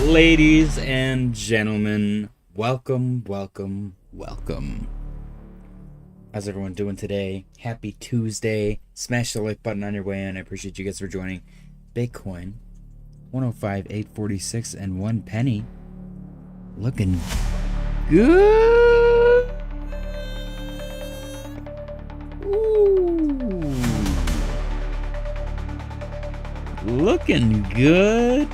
Ladies and gentlemen, welcome. How's everyone doing today? Happy Tuesday. Smash the like button on your way in. I appreciate you guys for joining. Bitcoin, 105,846 and 1 penny. Looking good. Ooh. Looking good.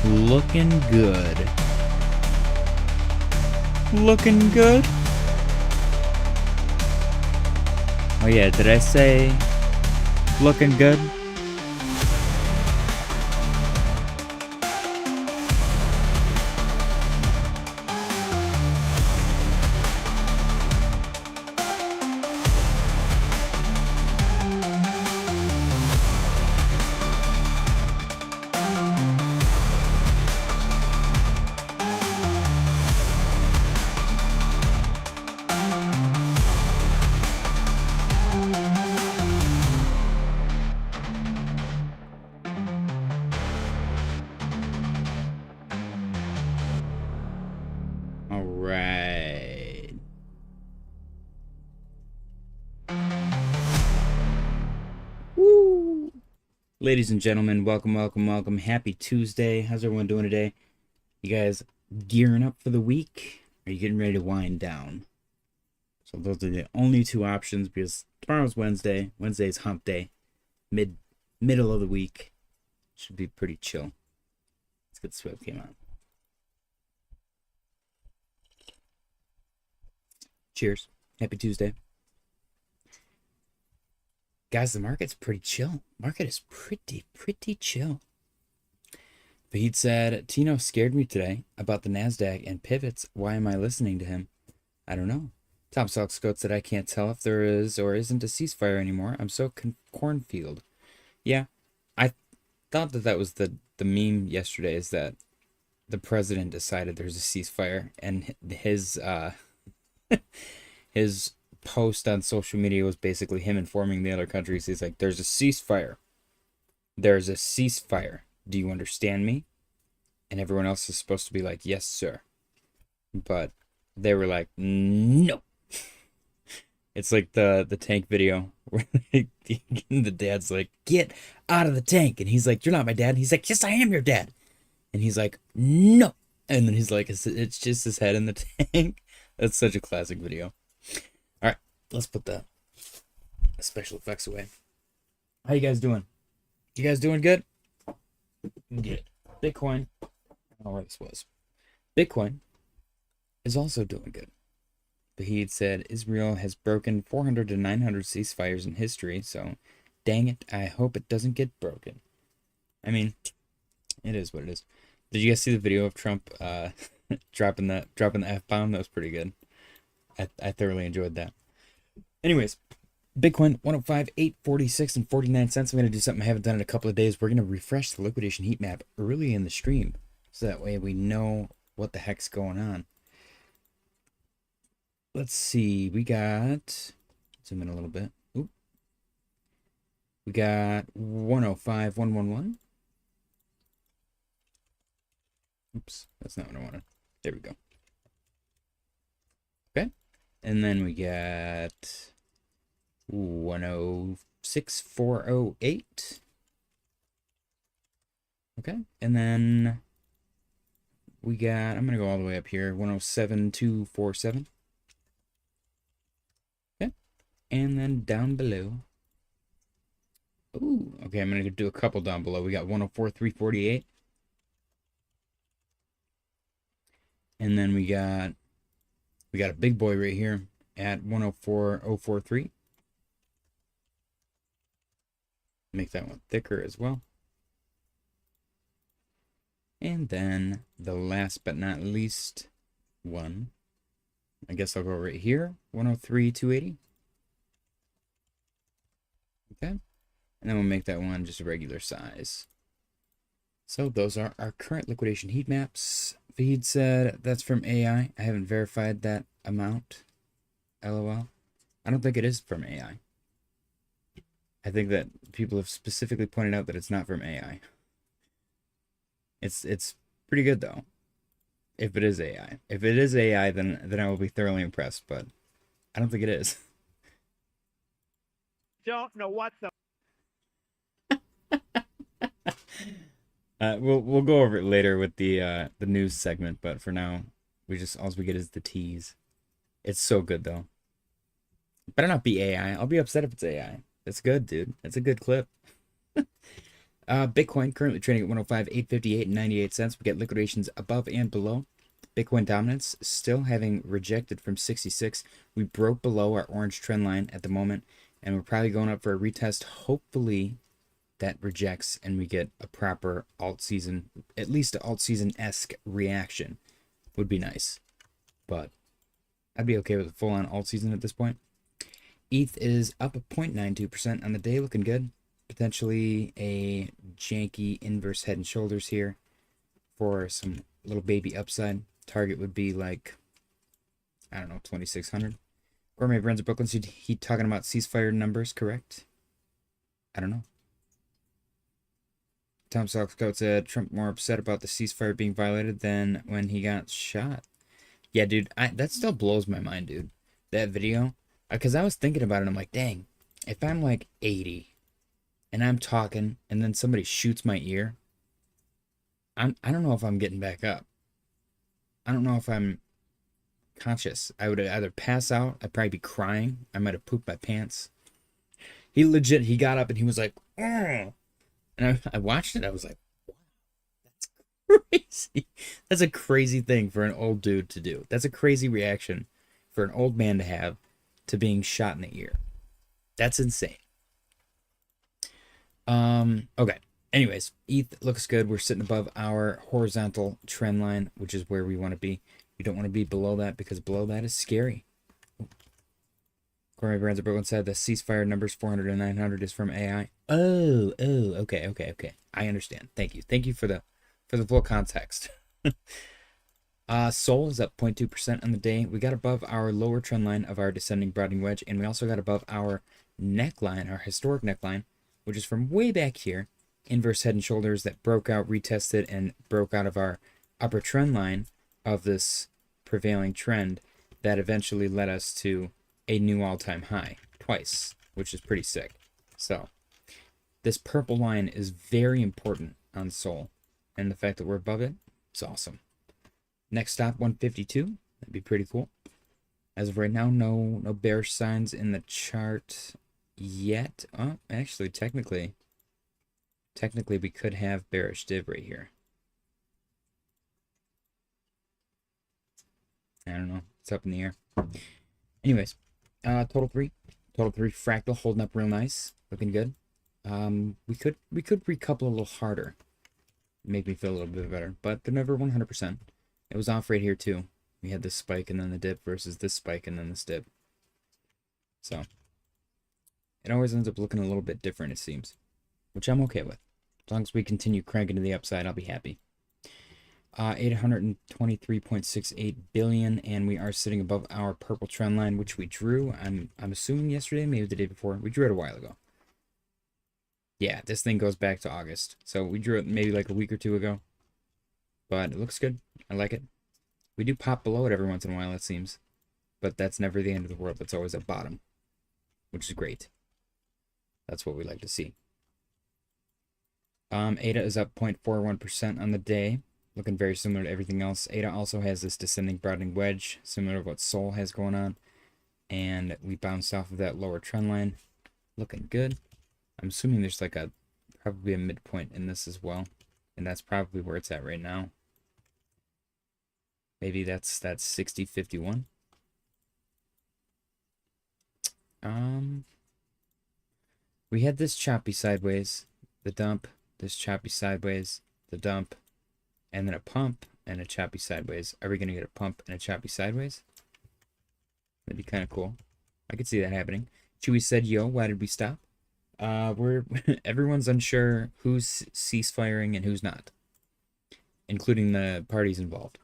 Looking good. Looking good. Oh yeah, did I say looking good? Ladies and gentlemen, welcome. Happy Tuesday. How's everyone doing today? You guys gearing up for the week? Or are you getting ready to wind down? So those are the only two options because tomorrow's Wednesday. Wednesday's hump day. Middle of the week. Should be pretty chill. Let's get Swift came on. Cheers. Happy Tuesday. Guys, the market's pretty chill. Market is pretty chill. Fahid said, Tino scared me today about the NASDAQ and pivots. Why am I listening to him? I don't know. Tom Salkscoat said, I can't tell if there is or isn't a ceasefire anymore. I'm so cornfield. Yeah, I thought that was the meme yesterday, is that the president decided there's a ceasefire, and his his post on social media was basically him informing the other countries. He's like, there's a ceasefire. There's a ceasefire. Do you understand me? And everyone else is supposed to be like, yes, sir. But they were like, no. It's like the tank video where the dad's like, get out of the tank. And he's like, you're not my dad. And he's like, yes, I am your dad. And he's like, no. And then he's like, it's just his head in the tank. That's such a classic video. All right, let's put the special effects away. How you guys doing? You guys doing good? Good. Bitcoin. I don't know where this was. Bitcoin is also doing good. Bahid said Israel has broken 400 to 900 ceasefires in history, so dang it, I hope it doesn't get broken. I mean, it is what it is. Did you guys see the video of Trump dropping the F-bomb? That was pretty good. I thoroughly enjoyed that. Anyways, Bitcoin 105,846 and 49 cents. I'm going to do something I haven't done in a couple of days. We're going to refresh the liquidation heat map early in the stream, so that way we know what the heck's going on. Let's see. We got, zoom in a little bit. Oop. We got 105,111. Oops, that's not what I wanted. There we go. Okay. And then we got 106,408. Okay. And then we got, I'm going to go all the way up here, 107,247. Okay. And then down below. Ooh, okay, I'm going to do a couple down below. We got 104,348. And then we got a big boy right here at 104,043. Make that one thicker as well. And then the last but not least one, I guess I'll go right here, 103,280. Okay. And then we'll make that one just a regular size. So those are our current liquidation heat maps. Feed said that's from AI. I haven't verified that amount. LOL. I don't think it is from AI. I think that people have specifically pointed out that it's not from AI. It's pretty good though. If it is AI. If it is AI, then I will be thoroughly impressed, but I don't think it is. Don't know what the We'll go over it later with the news segment, but for now, all we get is the tease. It's so good though. Better not be AI. I'll be upset if it's AI. It's good, dude. It's a good clip. Bitcoin currently trading at 105, 858, and 98 cents. We get liquidations above and below. Bitcoin dominance still having rejected from 66. We broke below our orange trend line at the moment, and we're probably going up for a retest. Hopefully that rejects and we get a proper alt season, at least an alt season-esque reaction would be nice. But I'd be okay with a full-on alt season at this point. ETH is up 0.92% on the day, looking good. Potentially a janky inverse head and shoulders here for some little baby upside. Target would be like, I don't know, 2,600. Gourmet Brands of Brooklyn, he talking about ceasefire numbers, correct? I don't know. Tom Scout said Trump more upset about the ceasefire being violated than when he got shot. Yeah, dude, that still blows my mind, dude. That video, because I was thinking about it. I'm like, dang, if I'm like 80 and I'm talking and then somebody shoots my ear, I don't know if I'm getting back up. I don't know if I'm conscious. I would either pass out, I'd probably be crying, I might have pooped my pants. He got up and he was like, "Ugh." And I watched it, I was like, wow, that's crazy. That's a crazy thing for an old dude to do. That's a crazy reaction for an old man to have to being shot in the ear. That's insane. Okay. Anyways, ETH looks good. We're sitting above our horizontal trend line, which is where we want to be. We don't want to be below that because below that is scary. Gourmet Brands of Brooklyn said the ceasefire numbers 400 and 900 is from AI. Oh, okay. I understand. Thank you. Thank you for the full context. Sol is up 0.2% on the day. We got above our lower trend line of our descending broadening wedge, and we also got above our neckline, our historic neckline, which is from way back here. Inverse head and shoulders that broke out, retested, and broke out of our upper trend line of this prevailing trend that eventually led us to a new all-time high twice, which is pretty sick. So this purple line is very important on Sol, and the fact that we're above it, it's awesome. Next stop 152, that'd be pretty cool. As of right now, no bearish signs in the chart yet. Oh, actually, technically we could have bearish div right here. I don't know. It's up in the air. Anyways, total three fractal holding up real nice, looking good. We could recouple a little harder, make me feel a little bit better, but they're never 100%. It was off right here too. We had this spike and then the dip versus this spike and then this dip. So it always ends up looking a little bit different, it seems, which I'm okay with. As long as we continue cranking to the upside, I'll be happy. 823.68 billion, and we are sitting above our purple trend line, which we drew. I'm assuming yesterday, maybe the day before. We drew it a while ago. Yeah, this thing goes back to August, so we drew it maybe like a week or two ago. But it looks good. I like it. We do pop below it every once in a while, it seems, but that's never the end of the world. That's always at bottom, which is great. That's what we like to see. ADA is up 0.41% on the day. Looking very similar to everything else. ADA also has this descending broadening wedge, similar to what Sol has going on. And we bounced off of that lower trend line. Looking good. I'm assuming there's like probably a midpoint in this as well. And that's probably where it's at right now. Maybe that's 60.51. We had this choppy sideways, the dump, this choppy sideways, the dump, and then a pump and a choppy sideways. Are we going to get a pump and a choppy sideways? That'd be kind of cool. I could see that happening. Chewy said, yo, why did we stop? Everyone's unsure who's ceasefiring and who's not, including the parties involved.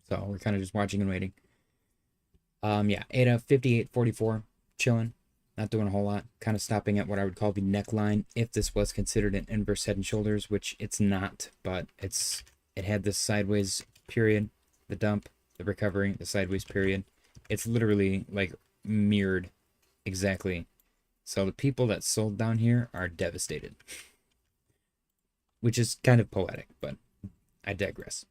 So we're kind of just watching and waiting. Yeah, ADA 58.44, chilling. Not doing a whole lot. Kind of stopping at what I would call the neckline, if this was considered an inverse head and shoulders, which it's not, but it had this sideways period, the dump, the recovery, the sideways period. It's literally like mirrored exactly. So the people that sold down here are devastated, which is kind of poetic, but I digress.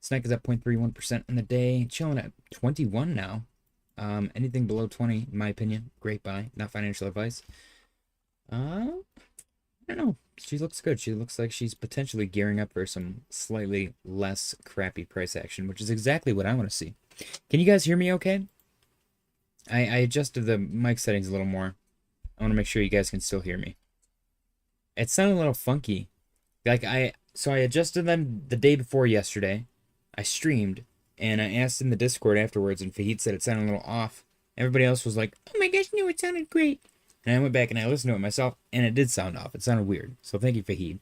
SNEK is up 0.31% in the day, chilling at 21 now. Anything below 20, in my opinion, great buy. Not financial advice. I don't know. She looks good. She looks like she's potentially gearing up for some slightly less crappy price action, which is exactly what I want to see. Can you guys hear me okay? I adjusted the mic settings a little more. I want to make sure you guys can still hear me. It sounded a little funky. So I adjusted them the day before yesterday. I streamed, and I asked in the Discord afterwards, and Fahid said it sounded a little off. Everybody else was like, oh my gosh, no, it sounded great. And I went back and I listened to it myself, and it did sound off. It sounded weird. So thank you, Fahid.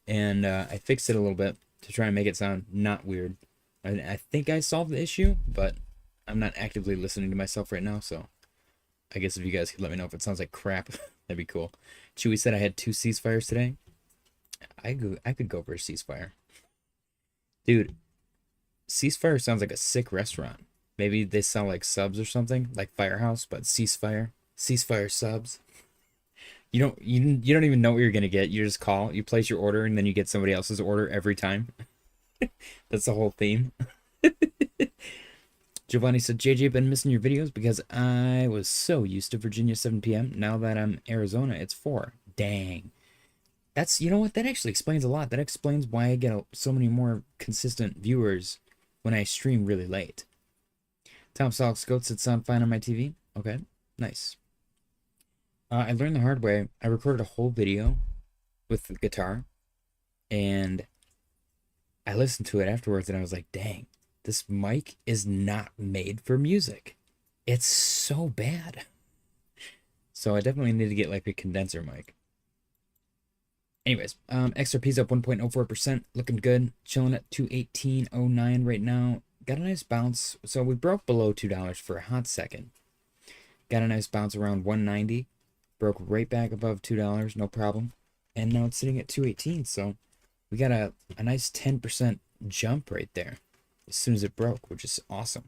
And I fixed it a little bit to try and make it sound not weird. I think I solved the issue, but I'm not actively listening to myself right now, so I guess if you guys could let me know if it sounds like crap, that'd be cool. Chewy said I had 2 ceasefires today. I could go for a ceasefire. Dude, ceasefire sounds like a sick restaurant. Maybe they sell like subs or something, like Firehouse, but ceasefire subs. You don't even know what you're gonna get. You just call, you place your order, and then you get somebody else's order every time. That's the whole theme. Giovanni said, JJ, been missing your videos because I was so used to Virginia 7 p.m. Now that I'm Arizona, it's 4. Dang. That's, you know what? That actually explains a lot. That explains why I get so many more consistent viewers when I stream really late. Tom Salk Goat said, sound fine on my TV. Okay, nice. I learned the hard way. I recorded a whole video with the guitar, and I listened to it afterwards, and I was like, dang, this mic is not made for music. It's so bad. So I definitely need to get like a condenser mic. Anyways, XRP's up 1.04%, looking good, chilling at 218.09 right now. Got a nice bounce. So we broke below $2 for a hot second. Got a nice bounce around 190. Broke right back above $2, no problem. And now it's sitting at 218, so we got a nice 10% jump right there as soon as it broke, which is awesome.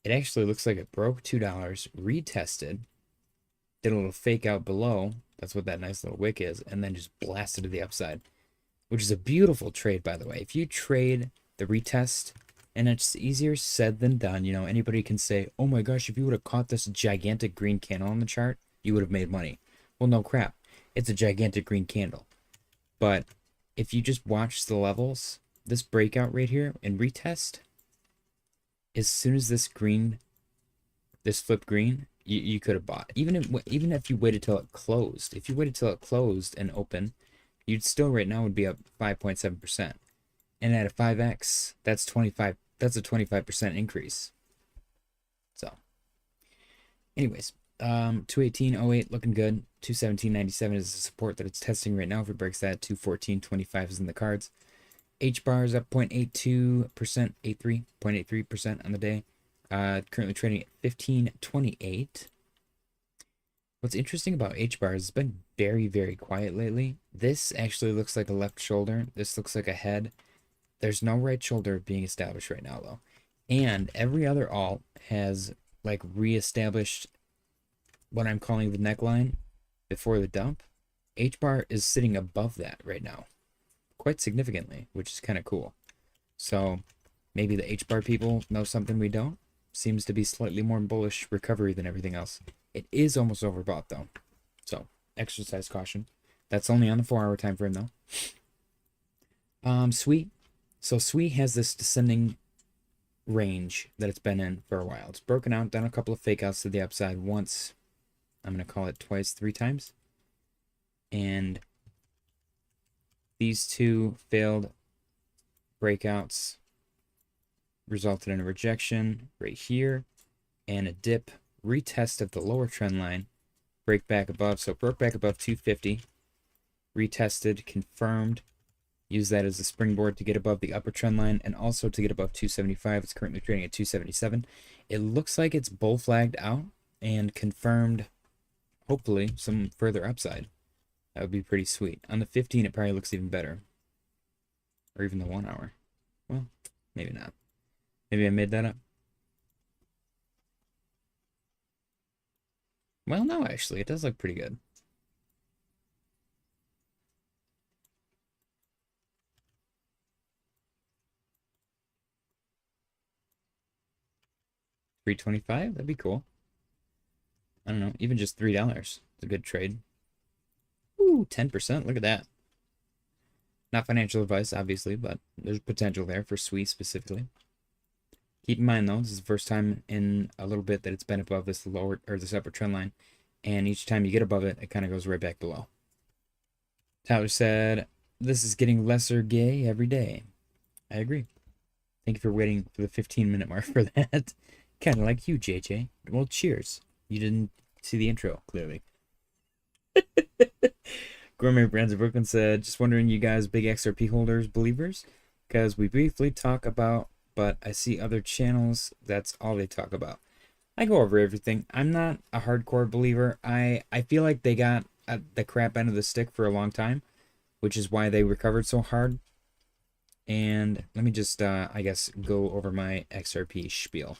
It actually looks like it broke $2, retested, did a little fake out below. That's what that nice little wick is, and then just blasted to the upside, which is a beautiful trade, by the way. If you trade the retest, and it's easier said than done, you know, anybody can say, oh my gosh, if you would have caught this gigantic green candle on the chart, you would have made money. Well, no crap. It's a gigantic green candle. But if you just watch the levels, this breakout right here and retest, as soon as this flipped green, you could have bought. Even if you waited till it closed. If you waited till it closed and open, you'd still right now would be up 5.7%. And at a 5x, that's a 25% increase. So anyways, 218.08 looking good. 217.97 is the support that it's testing right now. If it breaks that, 214.25 is in the cards. HBAR is up 0.82%, 0.83% on the day. Currently trading at 15.28. What's interesting about HBAR is it's been very, very quiet lately. This actually looks like a left shoulder. This looks like a head. There's no right shoulder being established right now, though. And every other alt has like reestablished what I'm calling the neckline before the dump. HBAR is sitting above that right now, quite significantly, which is kind of cool. So maybe the HBAR people know something we don't. Seems to be slightly more bullish recovery than everything else. It is almost overbought though, so exercise caution. That's only on the 4-hour time frame though. SWE. So SWE has this descending range that it's been in for a while. It's broken out, done a couple of fake outs to the upside once. I'm going to call it twice, 3 times. And these 2 failed breakouts resulted in a rejection right here and a dip, retest of the lower trend line, break back above. So broke back above 250, retested, confirmed, use that as a springboard to get above the upper trend line and also to get above 275. It's currently trading at 277. It looks like it's bull flagged out and confirmed hopefully some further upside. That would be pretty sweet. On the 15, it probably looks even better. Or even the 1 hour. Well, maybe not. Maybe I made that up. Well, no, actually, it does look pretty good. $3.25? That'd be cool. I don't know, even just $3. It's a good trade. Ooh, 10%. Look at that. Not financial advice, obviously, but there's potential there for SWE specifically. Keep in mind, though, this is the first time in a little bit that it's been above this lower or this upper trend line. And each time you get above it, it kind of goes right back below. Tyler said, this is getting lesser gay every day. I agree. Thank you for waiting for the 15-minute mark for that. Kind of like you, JJ. Well, cheers. You didn't see the intro, clearly. Gourmet Brands of Brooklyn said, just wondering, you guys big XRP holders, believers? Because we briefly talk about, but I see other channels, that's all they talk about. I go over everything. I'm not a hardcore believer. I feel like they got the crap end of the stick for a long time, which is why they recovered so hard. And let me just, I guess, go over my XRP spiel.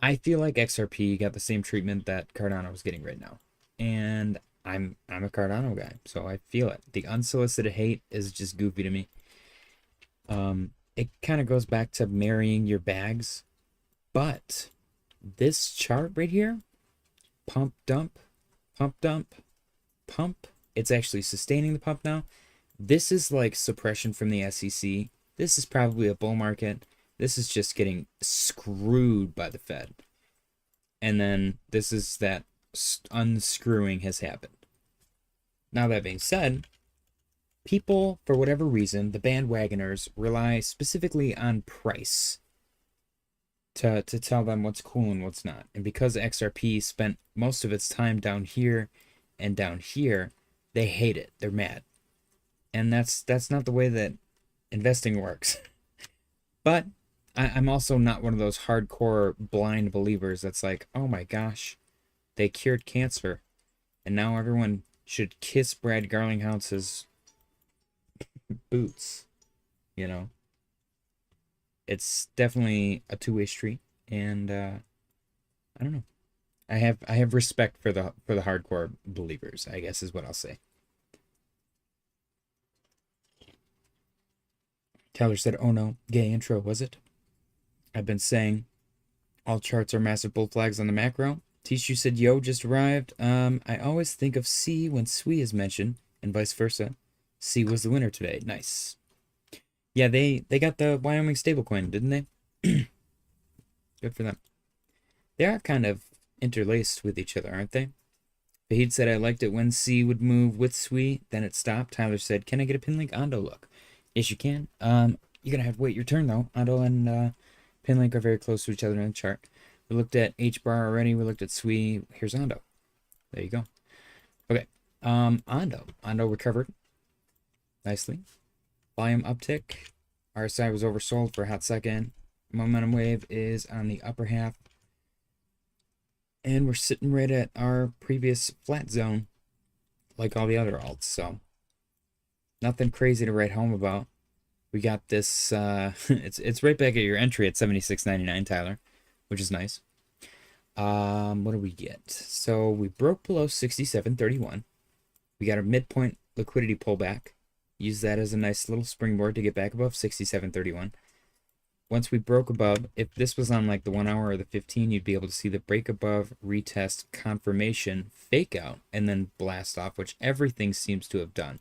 I feel like XRP got the same treatment that Cardano is getting right now. And I'm a Cardano guy, so I feel it. The unsolicited hate is just goofy to me. It kind of goes back to marrying your bags. But this chart right here, pump, dump, pump, dump, pump. It's actually sustaining the pump now. This is like suppression from the SEC. This is probably a bull market. This is just getting screwed by the Fed. And then this is that unscrewing has happened. Now, that being said, people, for whatever reason, the bandwagoners rely specifically on price to tell them what's cool and what's not. And because XRP spent most of its time down here and down here, they hate it. They're mad. And that's not the way that investing works. But I'm also not one of those hardcore blind believers that's like, oh my gosh, they cured cancer, and now everyone should kiss Brad Garlinghouse's boots. You know, it's definitely a two-way street, and I don't know. I have respect for the hardcore believers, I guess is what I'll say. Tyler said, oh no, gay intro, was it? I've been saying all charts are massive bull flags on the macro. Tishu said, yo, just arrived. I always think of C when SWE is mentioned, and vice versa. C was the winner today. Nice. Yeah, they got the Wyoming stablecoin, didn't they? Good for them. They are kind of interlaced with each other, aren't they? Fahid said, I liked it when C would move with SWE, then it stopped. Tyler said, can I get a pin link? Ondo, look. Yes, you can. You're gonna have to wait your turn though. Ondo and Pinlink are very close to each other in the chart. We looked at HBAR already. We looked at SWE. Here's Ondo. There you go. Okay. Ondo recovered nicely. Volume uptick. RSI was oversold for a hot second. Momentum wave is on the upper half. And we're sitting right at our previous flat zone, like all the other alts. So nothing crazy to write home about. We got this, it's right back at your entry at 76.99, Tyler, which is nice. What do we get? So we broke below 67.31. We got a midpoint liquidity pullback. Use that as a nice little springboard to get back above 67.31. Once we broke above, if this was on like the 1 hour or the 15, you'd be able to see the break above, retest, confirmation, fake out, and then blast off, which everything seems to have done,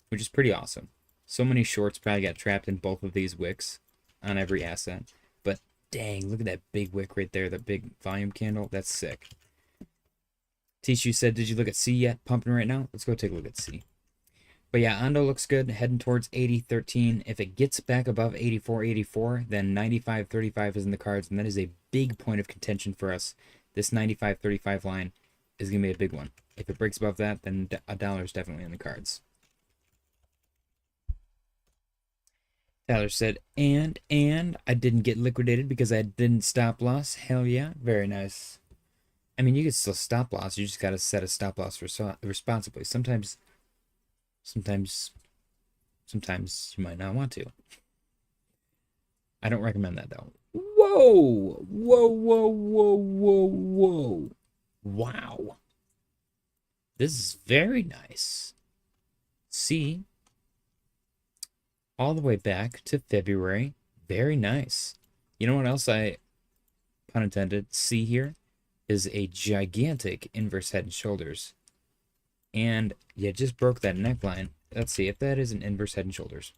which is pretty awesome. So many shorts probably got trapped in both of these wicks on every asset. But dang, look at that big wick right there, that big volume candle. That's sick. Tishu said, did you look at C yet? Pumping right now? Let's go take a look at C. But yeah, Ondo looks good, heading towards 80.13. If it gets back above 84.84, then 95.35 is in the cards, and that is a big point of contention for us. This 95.35 line is going to be a big one. If it breaks above that, then $1 is definitely in the cards. Tyler said, and I didn't get liquidated because I didn't stop loss. Hell yeah. Very nice. I mean, you can still stop loss. You just got to set a stop loss responsibly. Sometimes, sometimes you might not want to. I don't recommend that though. Whoa! Whoa, whoa, whoa, whoa, whoa. Wow. This is very nice. See? All the way back to February. Very nice. You know what else I, pun intended, see here? Is a gigantic inverse head and shoulders. And you just broke that neckline. Let's see if that is an inverse head and shoulders.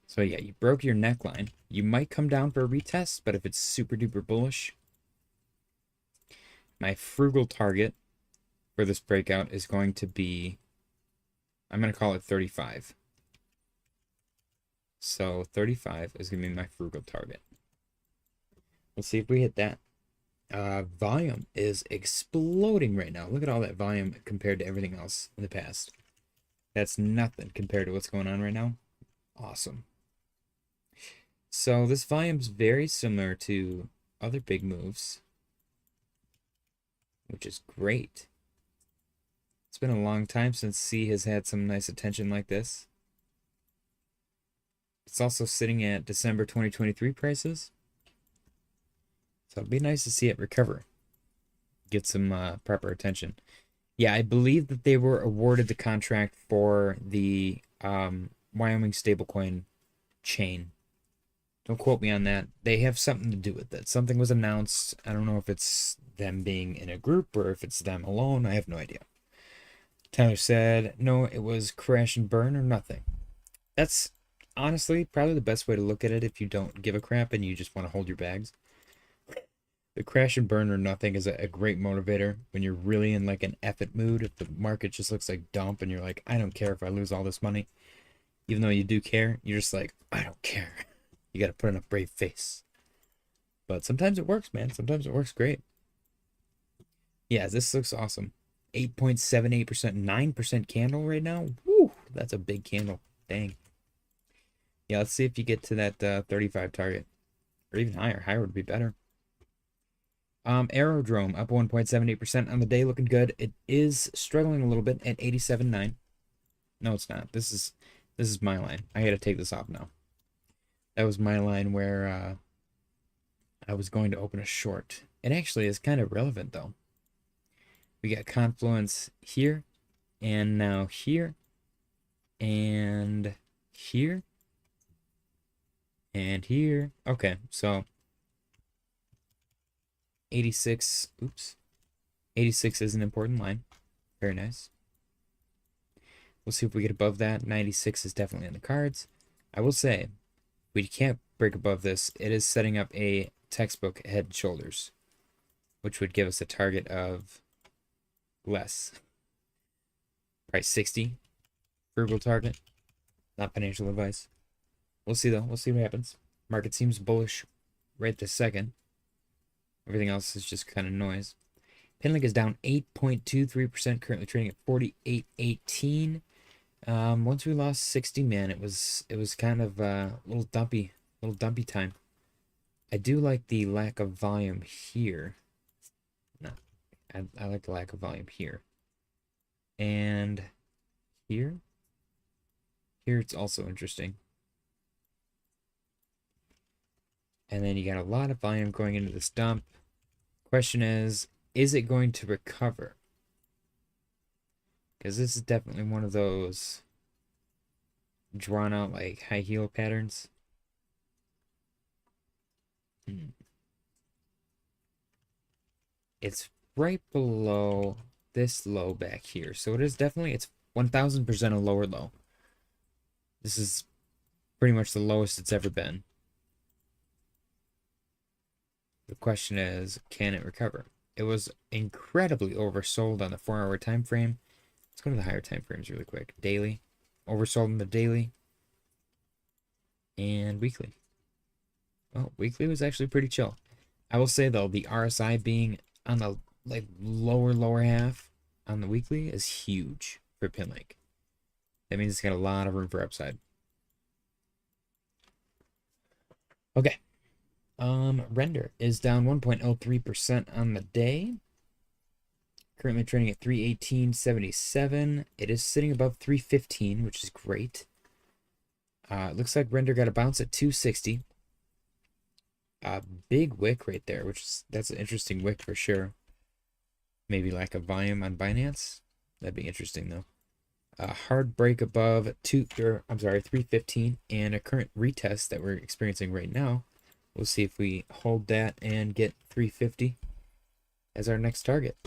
So yeah, you broke your neckline. You might come down for a retest, but if it's super duper bullish, my frugal target for this breakout is going to be, I'm going to call it 35. So 35 is going to be my frugal target. Let's see if we hit that. Volume is exploding right now. Look at all that volume compared to everything else in the past. That's nothing compared to what's going on right now. Awesome. So this volume's very similar to other big moves, which is great. It's been a long time since C has had some nice attention like this. It's also sitting at December 2023 prices. So it'd be nice to see it recover. Get some proper attention. Yeah, I believe that they were awarded the contract for the Wyoming stablecoin chain. Don't quote me on that. They have something to do with it. Something was announced. I don't know if it's them being in a group or if it's them alone. I have no idea. Tyler said, no, it was crash and burn or nothing. That's honestly probably the best way to look at it if you don't give a crap and you just want to hold your bags. The crash and burn or nothing is a great motivator when you're really in like an effort mood. If the market just looks like dump and you're like, I don't care if I lose all this money. Even though you do care, you're just like, I don't care. You got to put on a brave face. But sometimes it works, man. Sometimes it works great. Yeah, this looks awesome. 8.78%, 9% candle right now. Woo, that's a big candle. Dang. Yeah, let's see if you get to that 35 target. Or even higher. Higher would be better. Aerodrome up 1.78% on the day, looking good. It is struggling a little bit at 87.9. No, it's not. This is my line. I gotta take this off now. That was my line where I was going to open a short. It actually is kind of relevant though. We got confluence here, and now here, and here, and here. Okay, so 86, oops. 86 is an important line. Very nice. We'll see if we get above that. 96 is definitely in the cards. I will say, we can't break above this. It is setting up a textbook head and shoulders, which would give us a target of less. Price 60. Frugal target. Not financial advice. We'll see though. We'll see what happens. Market seems bullish right this second. Everything else is just kind of noise. Pinlink is down 8.23%, currently trading at 48.18. Once we lost 60, man, it was kind of a little dumpy time. I do like the lack of volume here. No, I like the lack of volume here. And here it's also interesting. And then you got a lot of volume going into this dump. Question is it going to recover? Because this is definitely one of those drawn out like high heel patterns. It's right below this low back here. So it is definitely, it's 1000% a lower low. This is pretty much the lowest it's ever been. The question is, can it recover? It was incredibly oversold on the 4-hour time frame. Let's go to the higher time frames really quick. Daily. Oversold in the daily. And weekly. Oh, weekly was actually pretty chill. I will say though, the RSI being on the like lower half on the weekly is huge for Pinlink. That means it's got a lot of room for upside. Okay. Render is down 1.03% on the day. Currently trading at 318.77. It is sitting above 315, which is great. It looks like Render got a bounce at 260. A big wick right there, that's an interesting wick for sure. Maybe like a volume on Binance. That'd be interesting though. A hard break above 315, and a current retest that we're experiencing right now. We'll see if we hold that and get 350 as our next target.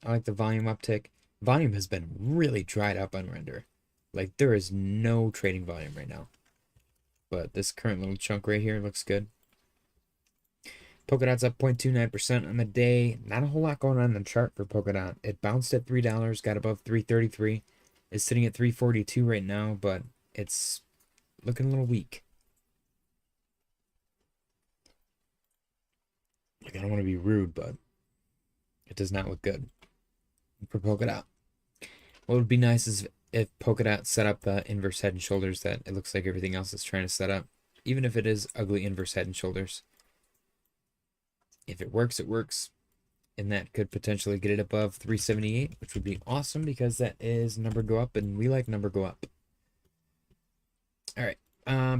I like the volume uptick. Volume has been really dried up on Render. Like, there is no trading volume right now. But this current little chunk right here looks good. Polkadot's up 0.29% on the day. Not a whole lot going on in the chart for Polkadot. It bounced at $3, got above 333. It's sitting at 342 right now, but it's looking a little weak. Like, I don't want to be rude, but it does not look good for Polkadot. What would be nice is if Polkadot set up the inverse head and shoulders that it looks like everything else is trying to set up, even if it is ugly inverse head and shoulders. If it works, it works. And that could potentially get it above 378, which would be awesome because that is number go up, and we like number go up. All right.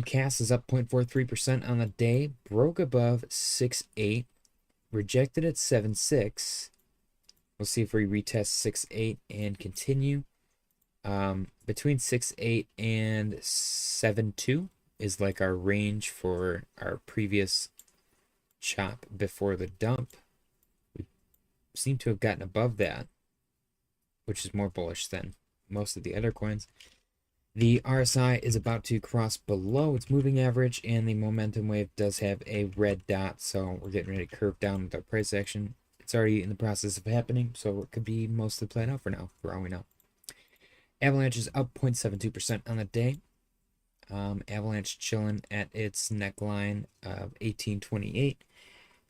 CAS is up 0.43% on the day, broke above 6.8, rejected at 7.6. We'll see if we retest 6.8 and continue. Between 6.8 and 7.2 is like our range for our previous chop before the dump. We seem to have gotten above that, which is more bullish than most of the other coins. The RSI is about to cross below its moving average, and the momentum wave does have a red dot, so we're getting ready to curve down with our price action. It's already in the process of happening, so it could be mostly played out for now, for all we know. Avalanche is up 0.72% on the day. Avalanche chilling at its neckline of 1828.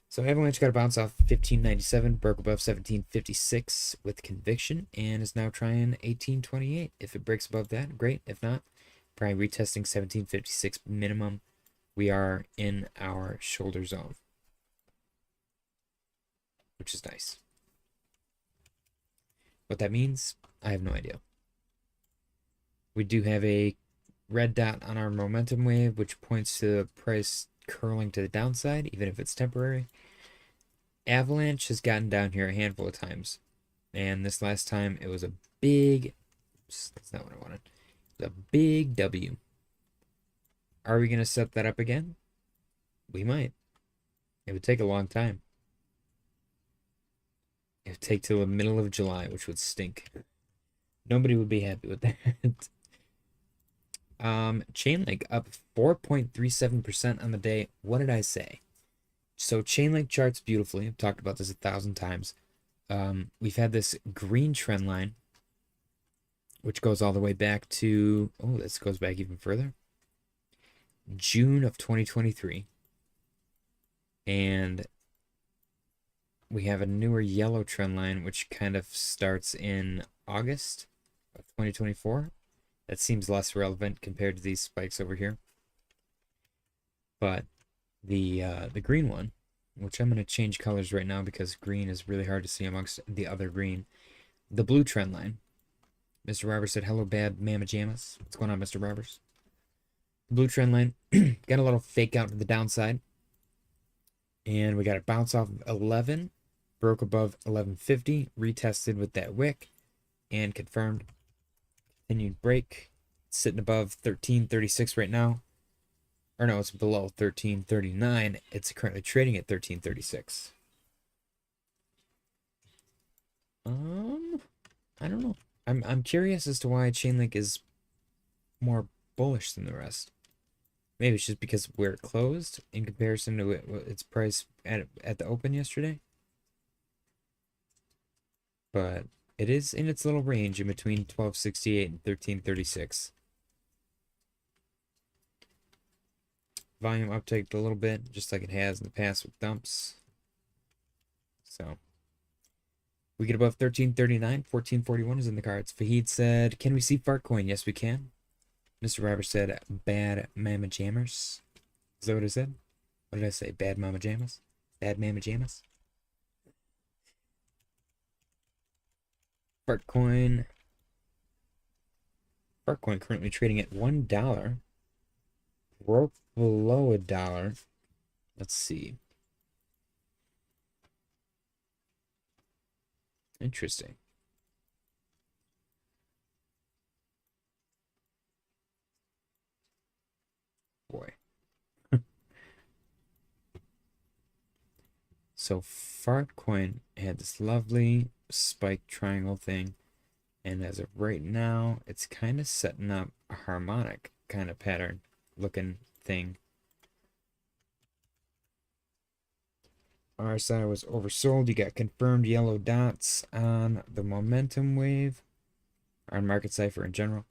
So Avalanche got a bounce off 1597, broke above 1756 with conviction, and is now trying 1828. If it breaks above that, great. If not, probably retesting 1756 minimum. We are in our shoulder zone, which is nice. What that means, I have no idea. We do have a red dot on our momentum wave, which points to the price curling to the downside, even if it's temporary. Avalanche has gotten down here a handful of times, and this last time it was a big, that's not what I wanted, a big W. Are we going to set that up again? We might. It would take a long time. It would take till the middle of July, which would stink. Nobody would be happy with that. Chainlink up 4.37% on the day. What did I say? So Chainlink charts beautifully. I've talked about this 1,000 times. We've had this green trend line, which goes all the way back to, oh, this goes back even further. June of 2023. And we have a newer yellow trend line, which kind of starts in August of 2024. That seems less relevant compared to these spikes over here. But the green one, which I'm going to change colors right now because green is really hard to see amongst the other green. The blue trend line. Mr. Roberts said, hello, bad mama jammas. What's going on, Mr. Roberts? The blue trend line got a little fake out to the downside. And we got a bounce off of 11. Broke above 1150. Retested with that wick. And confirmed. Continued break. It's sitting above 1336 right now. Or no, it's below 1339. It's currently trading at 1336. I don't know. I'm curious as to why Chainlink is more bullish than the rest. Maybe it's just because where it closed in comparison to its price at the open yesterday. But it is in its little range in between 1268 and 1336. Volume upticked a little bit, just like it has in the past with dumps. So we get above 1339, 1441 is in the cards. Fahid said, can we see Fartcoin? Yes, we can. Mr. Roberts said, bad mama jammers. Is that what I said? What did I say? Bad Mama Jamas? Bad Mama Jamas? Fartcoin. Fartcoin currently trading at $1. Broke below $1. Let's see. Interesting. Boy. So Fartcoin had this lovely spike triangle thing, and as of right now, it's kind of setting up a harmonic kind of pattern looking thing. RSI was oversold. You got confirmed yellow dots on the momentum wave, or on market cipher in general.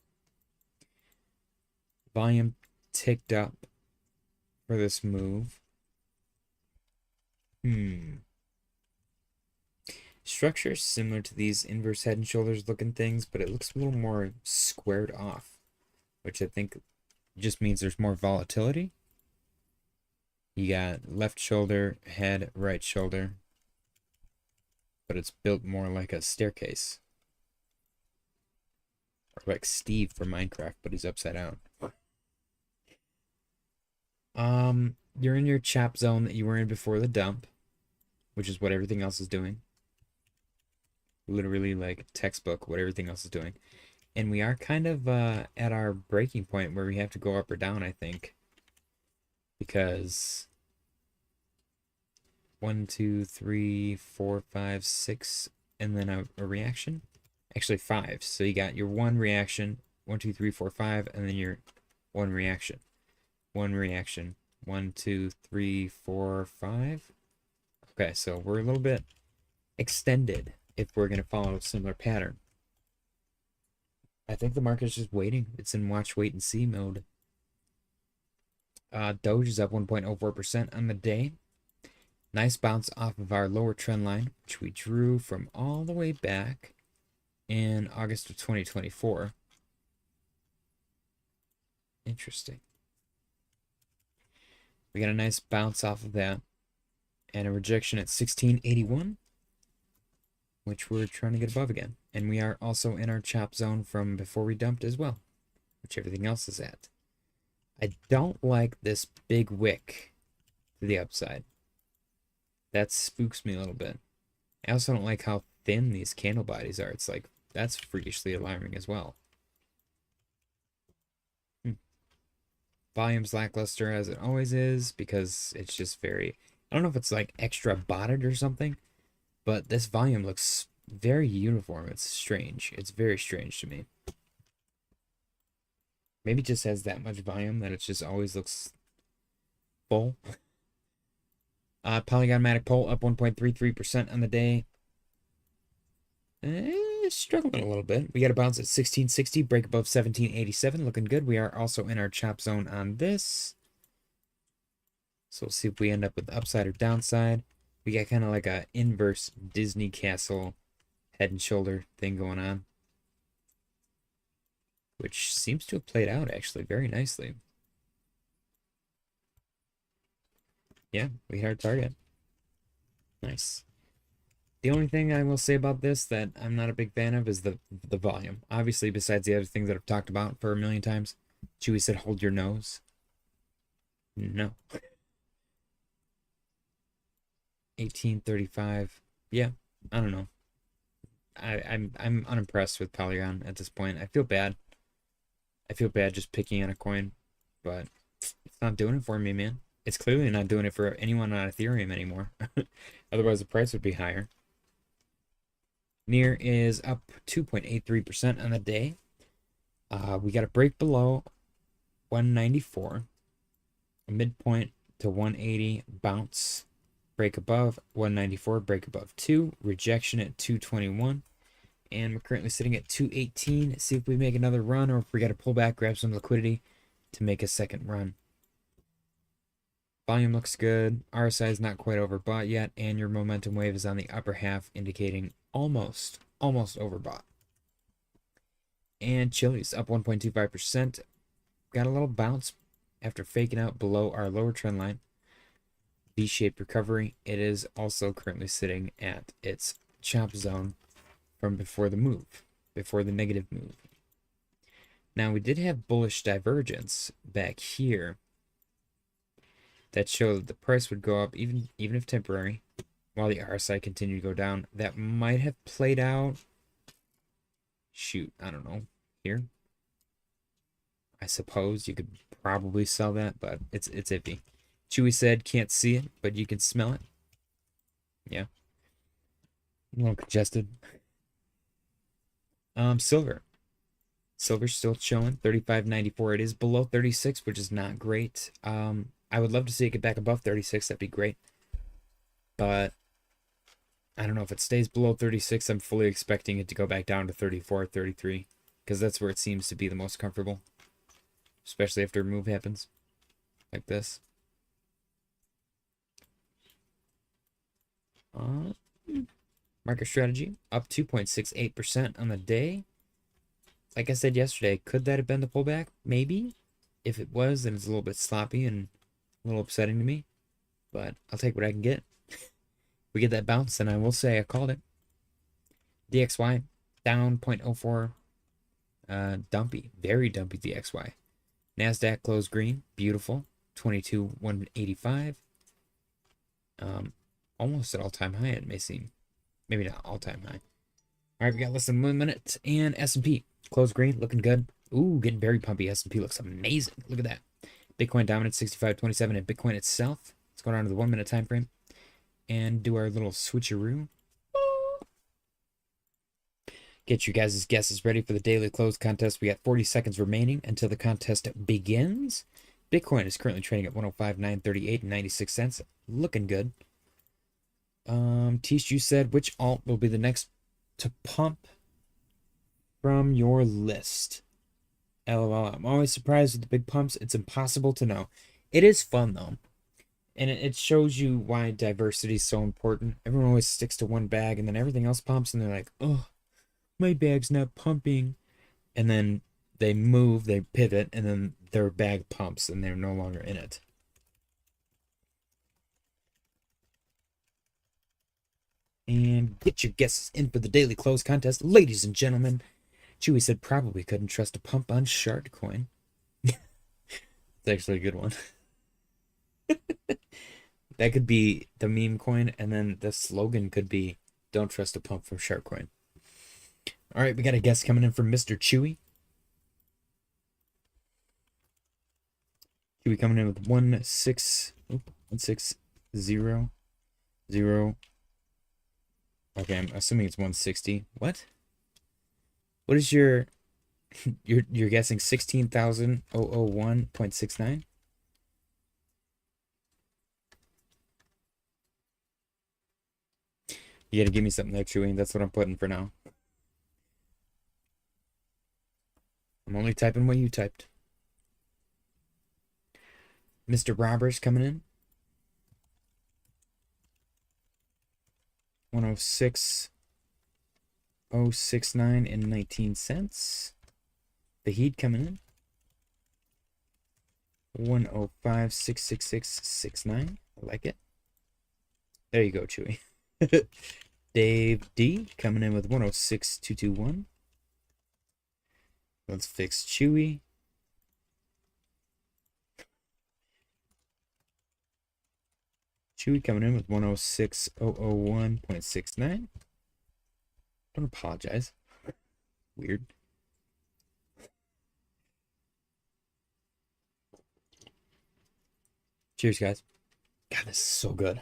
Volume ticked up for this move. Structure is similar to these inverse head and shoulders looking things, but it looks a little more squared off, which I think just means there's more volatility. You got left shoulder, head, right shoulder, but it's built more like a staircase. Or like Steve from Minecraft, but he's upside down. You're in your chop zone that you were in before the dump, which is what everything else is doing. Literally like textbook, what everything else is doing. And we are kind of at our breaking point where we have to go up or down, I think. Because 1, 2, 3, 4, 5, 6, and then a reaction. Actually 5. So you got your 1 reaction, 1, 2, 3, 4, 5, and then your 1 reaction. 1 reaction. 1, 2, 3, 4, 5. Okay, so we're a little bit extended if we're going to follow a similar pattern. I think the market's just waiting. It's in watch, wait, and see mode. Doge is up 1.04% on the day. Nice bounce off of our lower trend line, which we drew from all the way back in August of 2024. Interesting. We got a nice bounce off of that and a rejection at 1681, which we're trying to get above again. And we are also in our chop zone from before we dumped as well, which everything else is at. I don't like this big wick to the upside. That spooks me a little bit. I also don't like how thin these candle bodies are. It's like, that's freakishly alarming as well. Volume's lackluster as it always is because it's just very, I don't know if it's like extra botted or something, but this volume looks very uniform. It's strange. It's very strange to me. Maybe it just has that much volume that it just always looks full. Polygonmatic pole up 1.33% on the day. Struggling a little bit. We got a bounce at 1660, break above 1787, looking good. We are also in our chop zone on this. So we'll see if we end up with upside or downside. We got kind of like a inverse Disney castle head and shoulder thing going on, which seems to have played out actually very nicely. Yeah, we hit our target. Nice. The only thing I will say about this that I'm not a big fan of is the volume. Obviously, besides the other things that I've talked about for a million times. Chewy said, hold your nose. No. 1835. Yeah, I don't know. I'm unimpressed with Polygon at this point. I feel bad. I feel bad just picking on a coin, but it's not doing it for me, man. It's clearly not doing it for anyone on Ethereum anymore. Otherwise, the price would be higher. NEAR is up 2.83% on the day. We got a break below 194. A midpoint to 180. Bounce. Break above 194. Break above 2. Rejection at 221. And we're currently sitting at 218. See if we make another run or if we got to pull back, grab some liquidity to make a second run. Volume looks good. RSI is not quite overbought yet, and your momentum wave is on the upper half, indicating almost overbought. And Chili's up 1.25%. Got a little bounce after faking out below our lower trend line. V-shaped recovery. It is also currently sitting at its chop zone from before the move, before the negative move. Now, we did have bullish divergence back here that showed that the price would go up, even if temporary, while the RSI continued to go down. That might have played out. Shoot, I don't know. Here, I suppose you could probably sell that, but it's iffy. Chewy said can't see it, but you can smell it. Yeah. A little congested. Silver. Silver's still chilling, 35.94. It is below 36, which is not great. I would love to see it get back above 36. That'd be great. But I don't know if it stays below 36. I'm fully expecting it to go back down to 34, 33, because that's where it seems to be the most comfortable, especially after a move happens like this. Market strategy up 2.68% on the day. Like I said yesterday, could that have been the pullback? Maybe. If it was, then it's a little bit sloppy and a little upsetting to me. But I'll take what I can get. We get that bounce, and I will say I called it. DXY down 0.04. Dumpy. Very dumpy DXY. NASDAQ closed green. Beautiful. 22,185. Almost at all-time high, it may seem. Maybe not all-time high. All right, we got less than 1 minute. And S&P. Closed green, looking good. Ooh, getting very pumpy. S&P looks amazing. Look at that. Bitcoin dominant 65.27, and Bitcoin itself. Let's go down to the 1 minute time frame and do our little switcheroo. Get you guys' guesses ready for the daily close contest. We got 40 seconds remaining until the contest begins. Bitcoin is currently trading at 105,938 and 96 cents. Looking good. Tish, you said which alt will be the next to pump from your list? LOL. I'm always surprised with the big pumps. It's impossible to know. It is fun though, and it shows you why diversity is so important. Everyone always sticks to one bag, and then everything else pumps, and they're like, "Oh, my bag's not pumping," and then they move, they pivot, and then their bag pumps, and they're no longer in it. And get your guesses in for the daily close contest, ladies and gentlemen. Chewy said probably couldn't trust a pump on Shardcoin. It's actually a good one. That could be the meme coin, and then the slogan could be "Don't trust a pump from Shardcoin." All right, we got a guess coming in from Mr. Chewy. Chewy coming in with 160. Okay, I'm assuming it's 160. What? What is your you're guessing 16,001.69? You gotta give me something there, Chewy. That's what I'm putting for now. I'm only typing what you typed. Mr. Roberts coming in. 106,069 and 19 cents. The Heat coming in. 105,666.69. I like it. There you go, Chewy. Dave D coming in with 106,221. Let's fix Chewy. Chewy coming in with 106,001.69. Don't apologize. Weird. Cheers, guys. God, this is so good.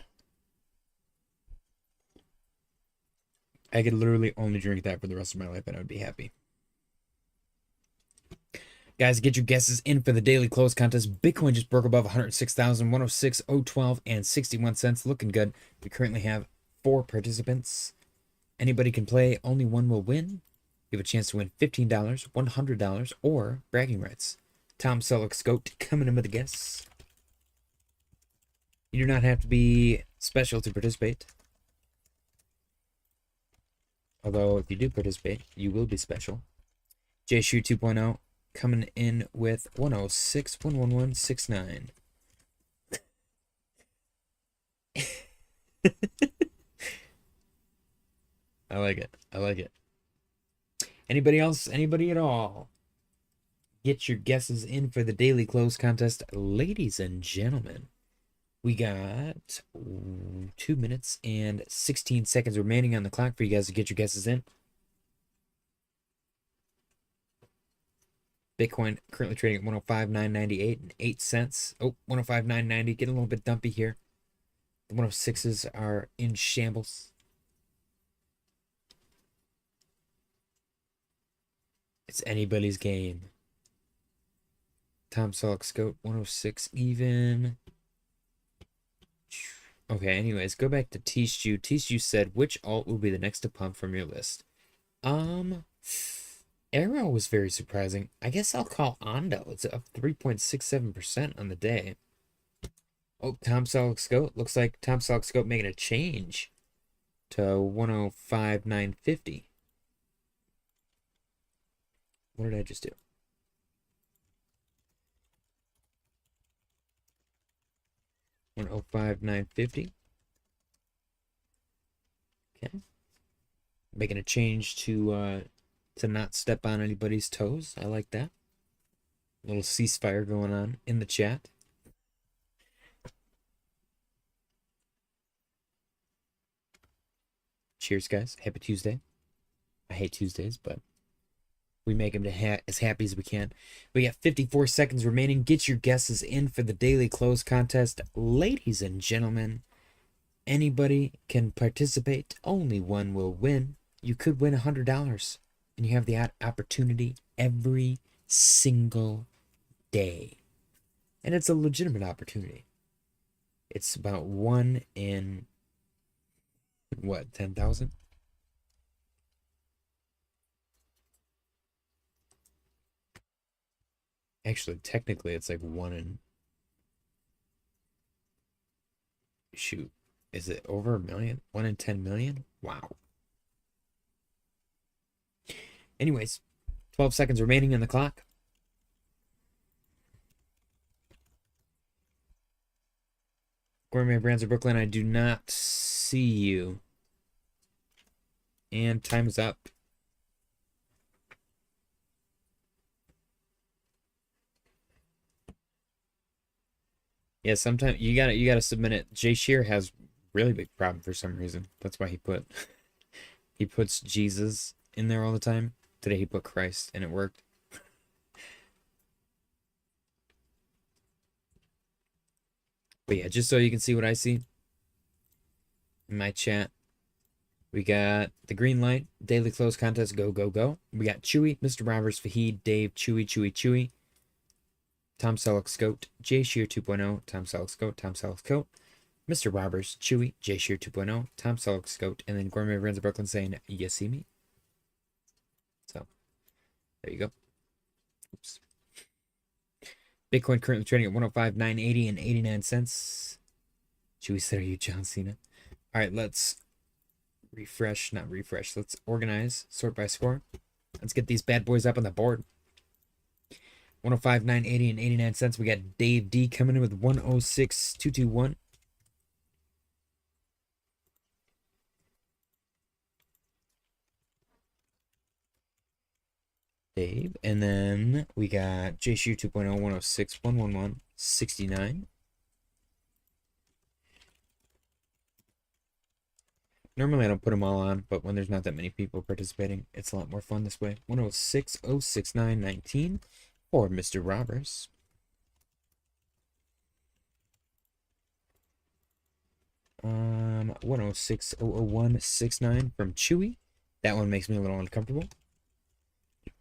I could literally only drink that for the rest of my life and I would be happy. Guys, get your guesses in for the daily close contest. Bitcoin just broke above 106,000, 106,012 and 61 cents. Looking good. We currently have 4 participants. Anybody can play. Only one will win. You have a chance to win $15, $100, or bragging rights. Tom Selleck Goat coming in with a guess. You do not have to be special to participate. Although, if you do participate, you will be special. JShoe 2.0. coming in with 106.11169. I like it. I like it. Anybody else? Anybody at all? Get your guesses in for the daily close contest, ladies and gentlemen. We got 2 minutes and 16 seconds remaining on the clock for you guys to get your guesses in. Bitcoin currently trading at 105,998 and 8 cents. Oh, 105,990, getting a little bit dumpy here. The 106s are in shambles. It's anybody's game. Tom Selleck Scope 106 even. Okay, anyways, go back to Teachu. Teachu said, which alt will be the next to pump from your list? Ergo was very surprising. I guess I'll call Ondo. It's up 3.67% on the day. Oh, Tom Selleck Scope. Looks like Tom Selleck Scope making a change to 105,950. What did I just do? 105,950. Okay. Making a change to not step on anybody's toes. I like that. A little ceasefire going on in the chat. Cheers, guys. Happy Tuesday. I hate Tuesdays, but we make them as happy as we can. We got 54 seconds remaining. Get your guesses in for the daily close contest. Ladies and gentlemen, anybody can participate. Only one will win. You could win $100, and you have the opportunity every single day. And it's a legitimate opportunity. It's about 1 in, what, 10,000? Actually, technically, it's like 1 in... Shoot. Is it over 1 million? 1 in 10 million? Wow. Anyways, 12 seconds remaining on the clock. Gourmet Brands of Brooklyn, I do not see you. And time's up. Yeah, sometimes you gotta submit it. Jay Shear has really big problem for some reason. That's why he puts Jesus in there all the time. Today he put Christ and it worked. But yeah, just so you can see what I see in my chat, we got the green light, daily close contest, go, go, go. We got Chewy, Mr. Roberts, Fahid, Dave, Chewy, Tom Selleck Scope, Jay Shear 2.0, Tom Selleck Scope, Tom Selleck Scope, Mr. Roberts, Chewy, Jay Shear 2.0, Tom Selleck Scope, and then Gourmet Brands of Brooklyn saying, you see me? So, there you go. Oops. Bitcoin currently trading at 105,980 and 89 cents. Chewy said, are you John Cena? All right, let's not refresh. Let's organize, sort by score. Let's get these bad boys up on the board. 105,980 and 89 cents. We got Dave D coming in with 106,221. Dave. And then we got JSU 2.0, 106, 111, 69. Normally I don't put them all on, but when there's not that many people participating, it's a lot more fun this way. 106, 069, 19 for Mr. Roberts. Um, 106, 001, 69 from Chewy. That one makes me a little uncomfortable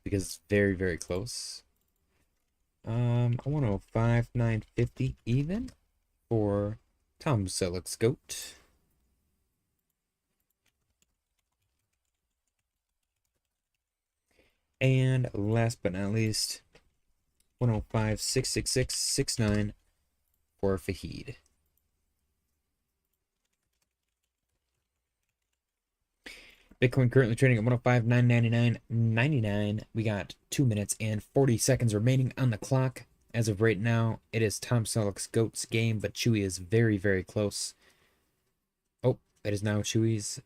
because it's very, very close. 105, 950 even for Tom Selleck's Goat. And last but not least, 105, 666, 69 for Fahid. Bitcoin currently trading at 105,999.99. We got 2 minutes and 40 seconds remaining on the clock. As of right now, it is Tom Selleck's GOAT's game, but Chewy is very, very close. Oh, it is now Chewy's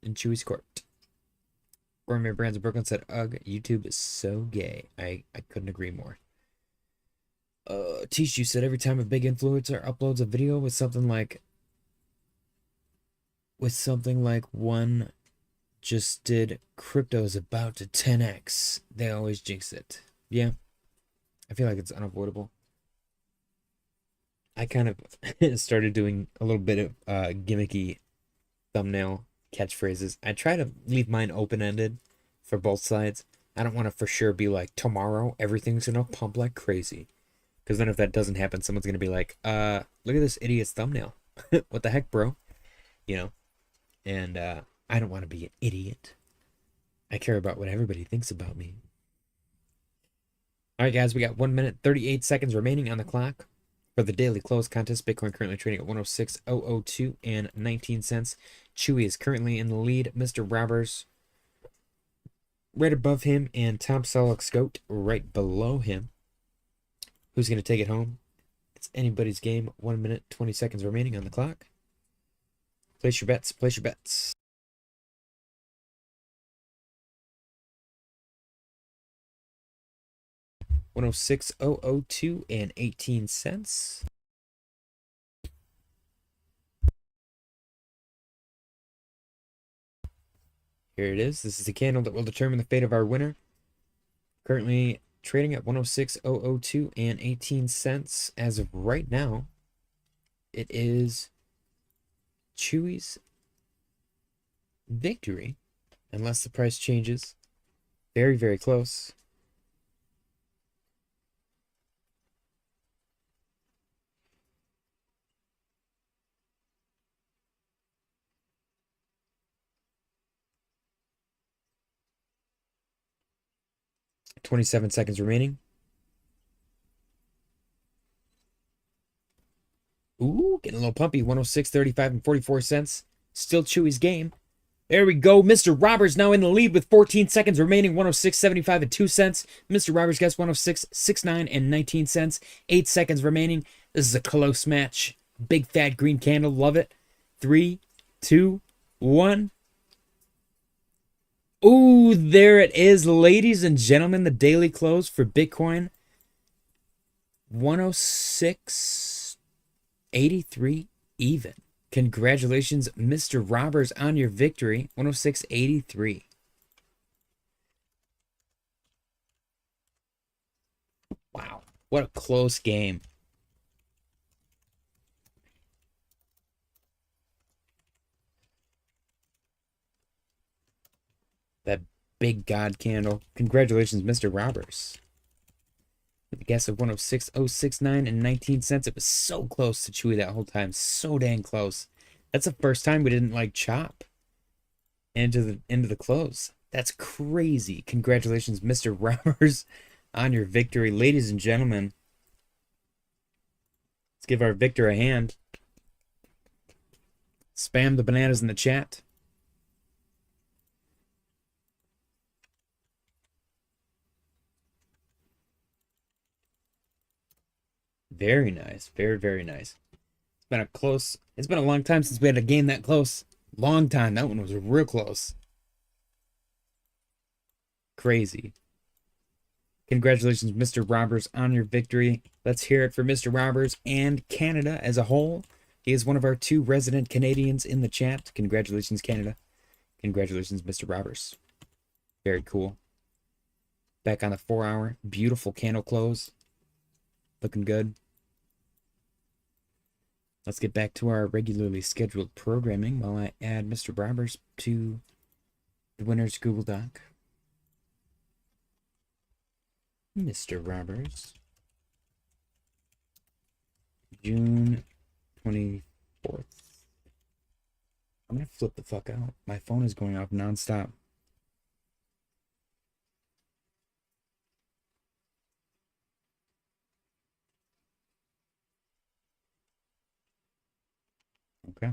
in Chewy's court. Gourmet Brands of Brooklyn said, ugh, YouTube is so gay. I couldn't agree more. Teach you said every time a big influencer uploads a video with something like one just did crypto's about to 10x, they always jinx it. Yeah, I feel like it's unavoidable. I kind of started doing a little bit of gimmicky thumbnail catchphrases. I try to leave mine open-ended for both sides. I don't want to for sure be like, tomorrow everything's gonna pump like crazy. Because then if that doesn't happen, someone's gonna be like, look at this idiot's thumbnail. What the heck, bro? You know? And I don't want to be an idiot. I care about what everybody thinks about me. All right, guys, we got 1 minute, 38 seconds remaining on the clock for the daily close contest. Bitcoin currently trading at 106,002 and 19 cents. Chewy is currently in the lead. Mr. Robbers right above him, and Tom Selleck's GOAT right below him. Who's going to take it home? It's anybody's game. 1 minute, 20 seconds remaining on the clock. Place your bets. Place your bets. $106,002 and 18 cents. Here it is. This is the candle that will determine the fate of our winner. Currently trading at 106,002 and 18 cents. As of right now, it is Chewy's victory, unless the price changes. Very, very close. $27 seconds remaining. Ooh, getting a little pumpy. 106.35 and 44 cents. Still Chewy's game. There we go. Mr. Roberts now in the lead with 14 seconds remaining. 106.75 and 2 cents. Mr. Roberts gets 106.69 and 19 cents. 8 seconds remaining. This is a close match. Big fat green candle. Love it. 3, 2, 1. Ooh, there it is, ladies and gentlemen. The daily close for Bitcoin. 106.83 even. Congratulations, Mr. Robbers, on your victory. 106.83. Wow, what a close game. That big God candle. Congratulations, Mr. Robbers. With a guess of 106.069 and 19 cents. It was so close to Chewy that whole time. So dang close. That's the first time we didn't like chop into the close. That's crazy. Congratulations, Mr. Robbers, on your victory. Ladies and gentlemen, let's give our victor a hand. Spam the bananas in the chat. Very nice. Very, very nice. It's been a long time since we had a game that close. Long time. That one was real close. Crazy. Congratulations, Mr. Roberts, on your victory. Let's hear it for Mr. Roberts and Canada as a whole. He is one of our 2 resident Canadians in the chat. Congratulations, Canada. Congratulations, Mr. Roberts. Very cool. Back on the 4-hour. Beautiful candle close. Looking good. Let's get back to our regularly scheduled programming while I add Mr. Roberts to the winner's Google Doc. Mr. Roberts. June 24th. I'm going to flip the fuck out. My phone is going off nonstop. Okay.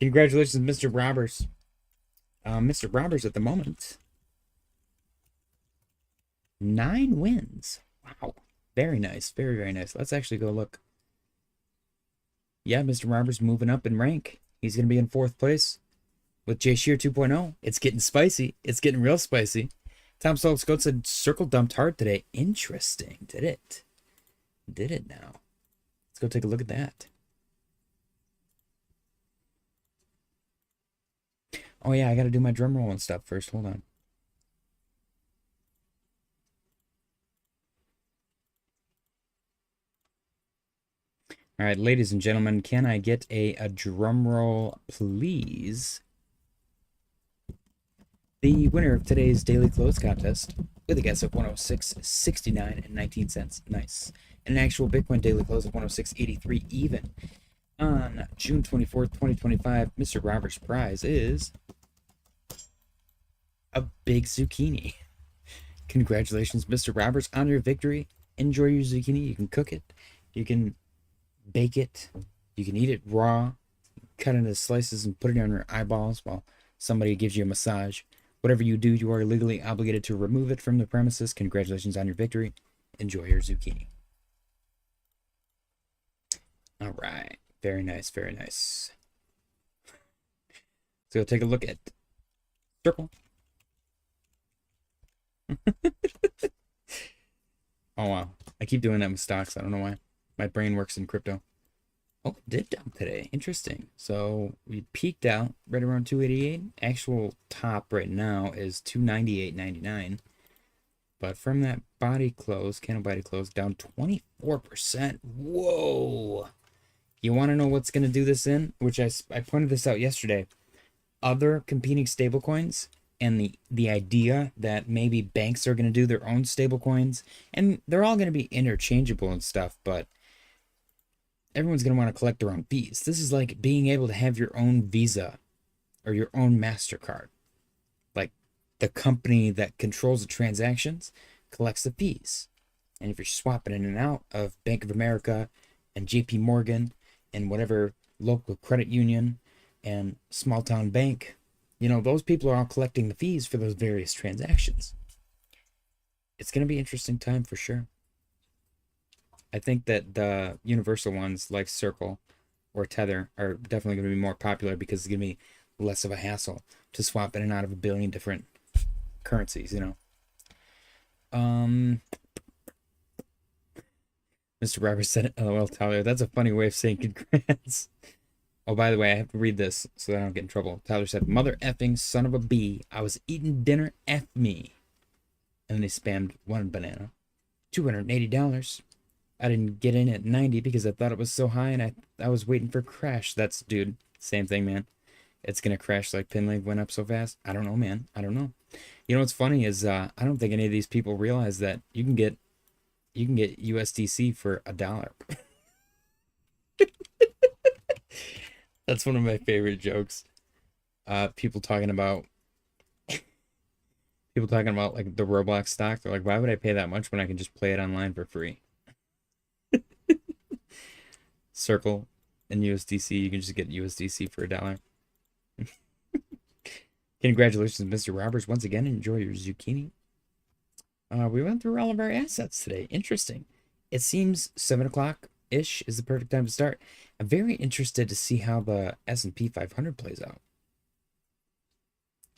Congratulations, Mr. Robbers. Mr. Robbers at the moment, 9 wins. Wow. Very nice. Very, very nice. Let's actually go look. Yeah, Mr. Robbers moving up in rank. He's going to be in 4th place with J Shear 2.0. It's getting spicy. It's getting real spicy. Tom Solid Scott said circle dumped hard today. Interesting. Did it? Did it now? Let's go take a look at that. Oh, yeah, I got to do my drum roll and stuff first. Hold on. All right, ladies and gentlemen, can I get a drum roll, please? The winner of today's daily close contest with a guess of 106.69 and 19 cents. Nice. And an actual Bitcoin daily close of 106.83 even. On June 24th, 2025, Mr. Roberts' prize is a big zucchini. Congratulations, Mr. Roberts, on your victory. Enjoy your zucchini. You can cook it. You can bake it. You can eat it raw. Cut it into slices and put it on your eyeballs while somebody gives you a massage. Whatever you do, you are legally obligated to remove it from the premises. Congratulations on your victory. Enjoy your zucchini. All right. Very nice. Very nice. So take a look at Circle. Oh, wow. I keep doing that with stocks. I don't know why. My brain works in crypto. Oh, it did dump today. Interesting. So we peaked out right around 288. Actual top right now is 298.99. But from that body close, candle body close, down 24%. Whoa. You want to know what's going to do this in? Which I pointed this out yesterday. Other competing stablecoins and the idea that maybe banks are going to do their own stablecoins. And they're all going to be interchangeable and stuff, but everyone's going to want to collect their own fees. This is like being able to have your own Visa or your own MasterCard. Like the company that controls the transactions collects the fees. And if you're swapping in and out of Bank of America and JP Morgan and whatever local credit union and small town bank, you know, those people are all collecting the fees for those various transactions. It's going to be an interesting time for sure. I think that the universal ones like Circle or Tether are definitely going to be more popular because it's going to be less of a hassle to swap in and out of a billion different currencies, you know. Mr. Roberts said, LOL, Tyler. That's a funny way of saying congrats. Oh, by the way, I have to read this so that I don't get in trouble. Tyler said, mother effing son of a bee. I was eating dinner, F me. And then he spammed one banana. $280. I didn't get in at 90 because I thought it was so high and I was waiting for crash. That's, dude, same thing, man. It's going to crash like Pinleg went up so fast. I don't know, man. I don't know. You know what's funny is I don't think any of these people realize that you can get USDC for $1. That's one of my favorite jokes. People talking about like the Roblox stock. They're like, why would I pay that much when I can just play it online for free? Circle and USDC, you can just get USDC for $1. Congratulations, Mr. Roberts. Once again, enjoy your zucchini. We went through all of our assets today. Interesting. It seems 7 o'clock-ish is the perfect time to start. I'm very interested to see how the S&P 500 plays out.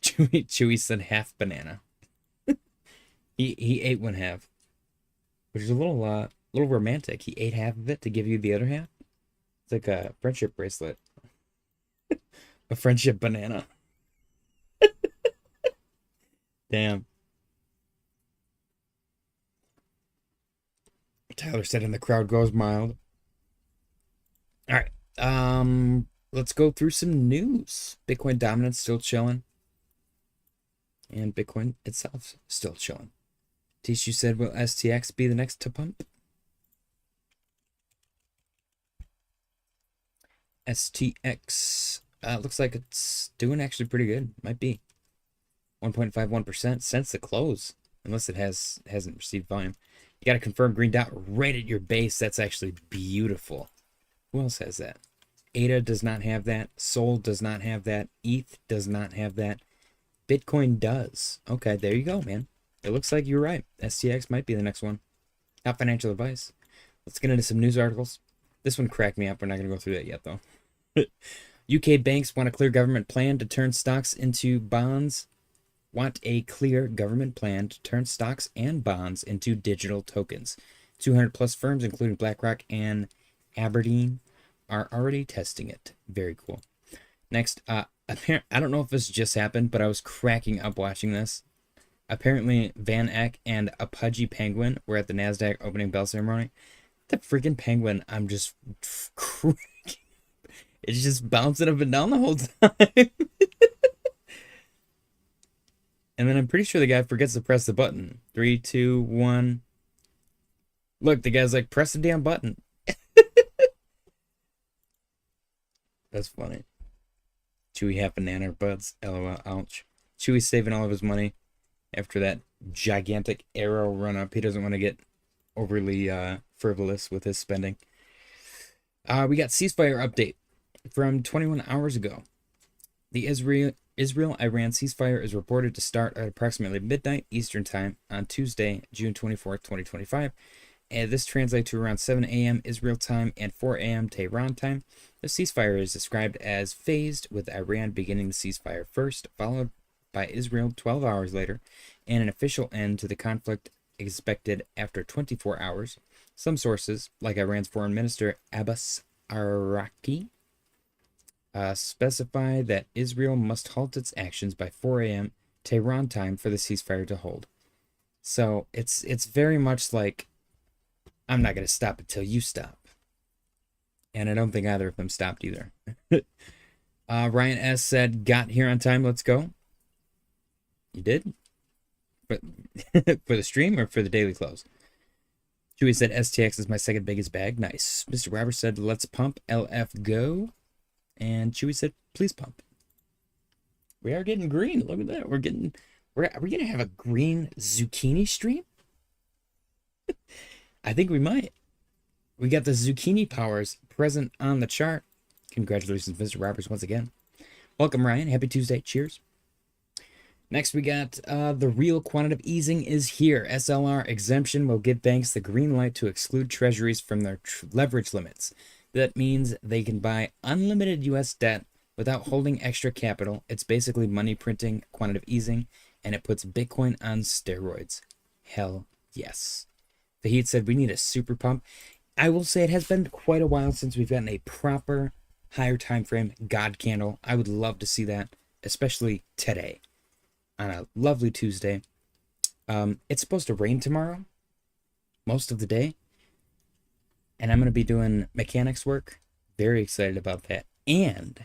Chewy said half banana. he ate one half, which is a little romantic. He ate half of it to give you the other half. It's like a friendship bracelet. A friendship banana. Damn. Tyler said, and the crowd goes mild. All right. Let's go through some news. Bitcoin dominance still chilling. And Bitcoin itself still chilling. Tishu said, will STX be the next to pump? STX. Looks like it's doing actually pretty good. Might be 1.51% since the close, unless it hasn't received volume. You got to confirm green dot right at your base. That's actually beautiful. Who else has that? ADA does not have that. Sol does not have that. ETH does not have that. Bitcoin does. Okay, there you go, man. It looks like you're right. STX might be the next one. Not financial advice. Let's get into some news articles. This one cracked me up. We're not going to go through that yet, though. UK banks want a clear government plan to turn stocks into bonds. Want a clear government plan to turn stocks and bonds into digital tokens. 200 plus firms, including BlackRock and Aberdeen, are already testing it. Very cool. Next, I don't know if this just happened, but I was cracking up watching this. Apparently, Van Eck and a pudgy penguin were at the NASDAQ opening bell ceremony. The freaking penguin, I'm just cracking. It's just bouncing up and down the whole time. And then I'm pretty sure the guy forgets to press the button. 3, 2, 1. Look, the guy's like, press the damn button. That's funny. Chewy half banana buds. LOL. Ouch. Chewy's saving all of his money after that gigantic arrow run up. He doesn't want to get overly frivolous with his spending. We got ceasefire update from 21 hours ago. The Israel-Iran ceasefire is reported to start at approximately midnight Eastern Time on Tuesday, June 24th, 2025. And this translates to around 7 a.m. Israel time and 4 a.m. Tehran time. The ceasefire is described as phased, with Iran beginning the ceasefire first, followed by Israel 12 hours later, and an official end to the conflict expected after 24 hours. Some sources, like Iran's foreign minister Abbas Araki, specify that Israel must halt its actions by 4 a.m. Tehran time for the ceasefire to hold. So it's very much like, I'm not going to stop until you stop. And I don't think either of them stopped either. Ryan S. said, got here on time, let's go. You did? But for the stream or for the daily close? Chewy said, STX is my second biggest bag. Nice. Mr. Roberts said, let's pump. LF go. And Chewy said, please pump. We are getting green. Look at that. Are we going to have a green zucchini stream? I think we might. We got the zucchini powers present on the chart. Congratulations, Mr. Roberts, once again. Welcome, Ryan. Happy Tuesday. Cheers. Next, we got the real quantitative easing is here. SLR exemption will give banks the green light to exclude treasuries from their leverage limits. That means they can buy unlimited U.S. debt without holding extra capital. It's basically money printing, quantitative easing, and it puts Bitcoin on steroids. Hell yes. Fahid said we need a super pump. I will say it has been quite a while since we've gotten a proper higher time frame God candle. I would love to see that, especially today on a lovely Tuesday. It's supposed to rain tomorrow, most of the day, and I'm going to be doing mechanics work. Very excited about that. And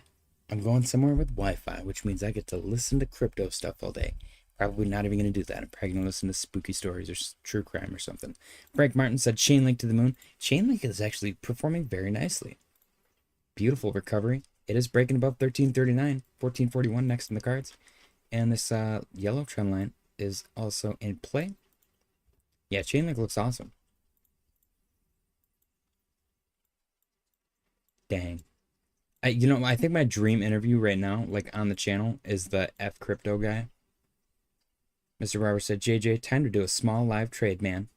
I'm going somewhere with Wi-Fi, which means I get to listen to crypto stuff all day. Probably not even going to do that. I'm probably going to listen to spooky stories or true crime or something. Frank Martin said Chainlink to the moon. Chainlink is actually performing very nicely. Beautiful recovery. It is breaking above 1339, 1441 next in the cards. And this yellow trend line is also in play. Yeah, Chainlink looks awesome. Dang. I think my dream interview right now, like on the channel, is the F crypto guy. Mr. Robert said, JJ, time to do a small live trade, man.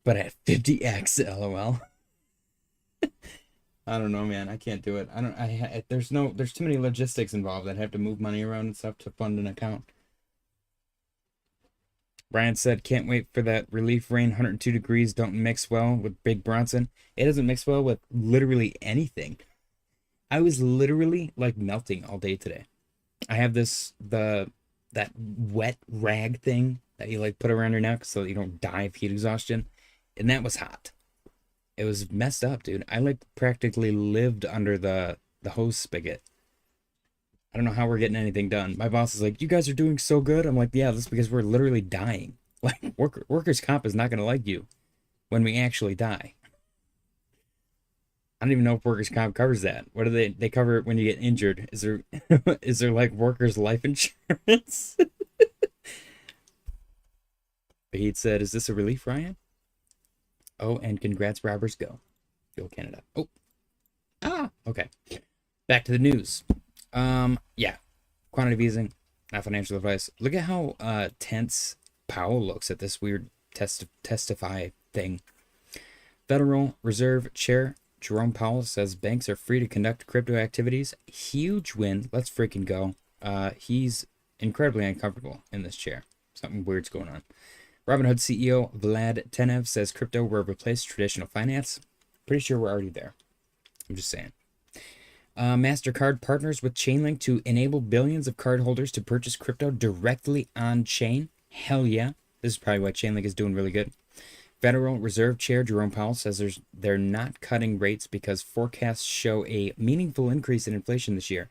But at 50x, lol. I don't know, man. I can't do it. There's too many logistics involved. I'd have to move money around and stuff to fund an account. Brian said, can't wait for that relief rain. 102 degrees don't mix well with Big Bronson. It doesn't mix well with literally anything. I was literally like melting all day today. I have that wet rag thing that you like put around your neck so that you don't die of heat exhaustion. And that was hot. It was messed up, dude. I like practically lived under the hose spigot. I don't know how we're getting anything done. My boss is like, you guys are doing so good. I'm like, yeah, that's because we're literally dying. Like, workers' comp is not going to like you when we actually die. I don't even know if workers' comp covers that. What do they cover it when you get injured? Is there like workers' life insurance? He said, is this a relief, Ryan? Oh, and congrats, Robbers. Go Canada. Oh. Okay. Back to the news. Yeah, quantitative easing, not financial advice. Look at how tense Powell looks at this weird testify thing. Federal Reserve Chair Jerome Powell says banks are free to conduct crypto activities. Huge win. Let's freaking go. He's incredibly uncomfortable in this chair. Something weird's going on. Robinhood CEO Vlad Tenev says crypto will replace traditional finance. Pretty sure we're already there. I'm just saying. MasterCard partners with Chainlink to enable billions of cardholders to purchase crypto directly on chain. Hell yeah. This is probably why Chainlink is doing really good. Federal Reserve Chair Jerome Powell says they're not cutting rates because forecasts show a meaningful increase in inflation this year.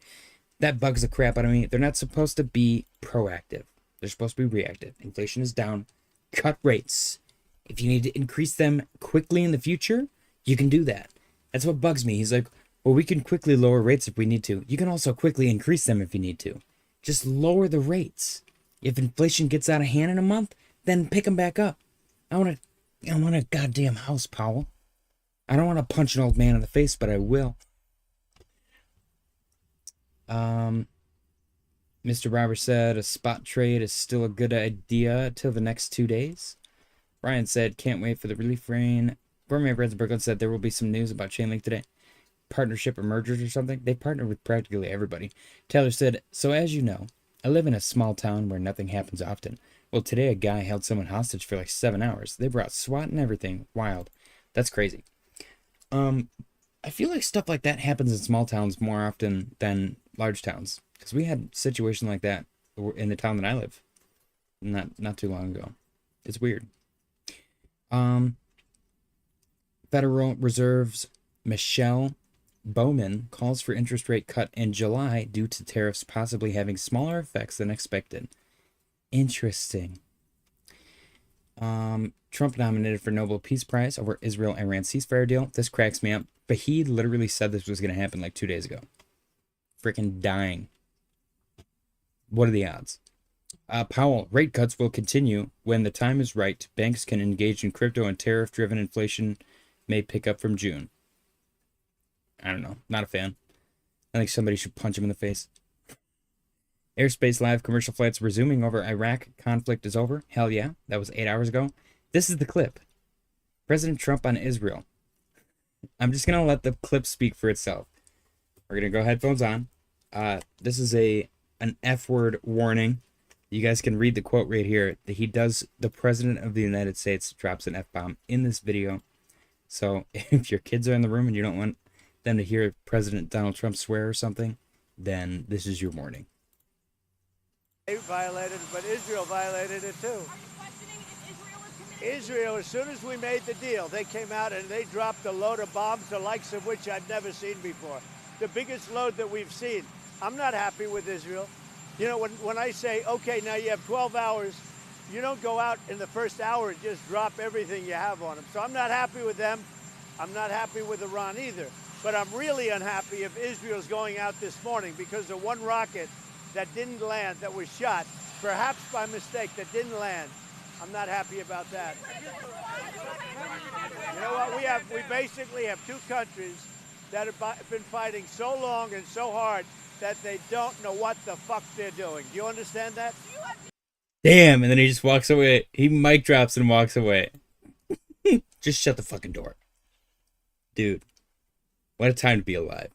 That bugs the crap out of me. They're not supposed to be proactive. They're supposed to be reactive. Inflation is down. Cut rates. If you need to increase them quickly in the future, you can do that. That's what bugs me. He's like, well, we can quickly lower rates if we need to. You can also quickly increase them if you need to. Just lower the rates. If inflation gets out of hand in a month, then pick them back up. I want a goddamn house, Powell. I don't want to punch an old man in the face, but I will. Mr. Roberts said a spot trade is still a good idea till the next 2 days. Ryan said, can't wait for the relief rain. Gourmet Brands in Brooklyn said there will be some news about Chainlink today. Partnership or mergers or something. They partnered with practically everybody. Taylor said, so as you know, I live in a small town where nothing happens often. Well, today a guy held someone hostage for like 7 hours. They brought SWAT and everything. Wild. That's crazy. I feel like stuff like that happens in small towns more often than large towns. Because we had a situation like that in the town that I live. Not too long ago. It's weird. Federal Reserve's Michelle Bowman calls for interest rate cut in July due to tariffs possibly having smaller effects than expected. Interesting. Trump nominated for Nobel Peace Prize over Israel-Iran ceasefire deal. This cracks me up. But he literally said this was going to happen like 2 days ago. Freaking dying. What are the odds? Powell, rate cuts will continue when the time is right. Banks can engage in crypto and tariff-driven inflation may pick up from June. I don't know. Not a fan. I think somebody should punch him in the face. Airspace Live commercial flights resuming over Iraq. Conflict is over. Hell yeah. That was 8 hours ago. This is the clip. President Trump on Israel. I'm just going to let the clip speak for itself. We're going to go headphones on. This is an F-word warning. You guys can read the quote right here. The President of the United States drops an F-bomb in this video. So if your kids are in the room and you don't want them to hear President Donald Trump swear or something, then this is your warning. They violated it, but Israel violated it too. Israel, as soon as we made the deal, they came out and they dropped a load of bombs, the likes of which I've never seen before. The biggest load that we've seen. I'm not happy with Israel. You know, when I say, okay, now you have 12 hours, you don't go out in the first hour and just drop everything you have on them. So I'm not happy with them. I'm not happy with Iran either. But I'm really unhappy if Israel's going out this morning because of one rocket that didn't land, that was shot, perhaps by mistake, that didn't land. I'm not happy about that. You know what? We basically have two countries that have been fighting so long and so hard that they don't know what the fuck they're doing. Do you understand that? Damn, and then he just walks away. He mic drops and walks away. Just shut the fucking door. Dude, what a time to be alive.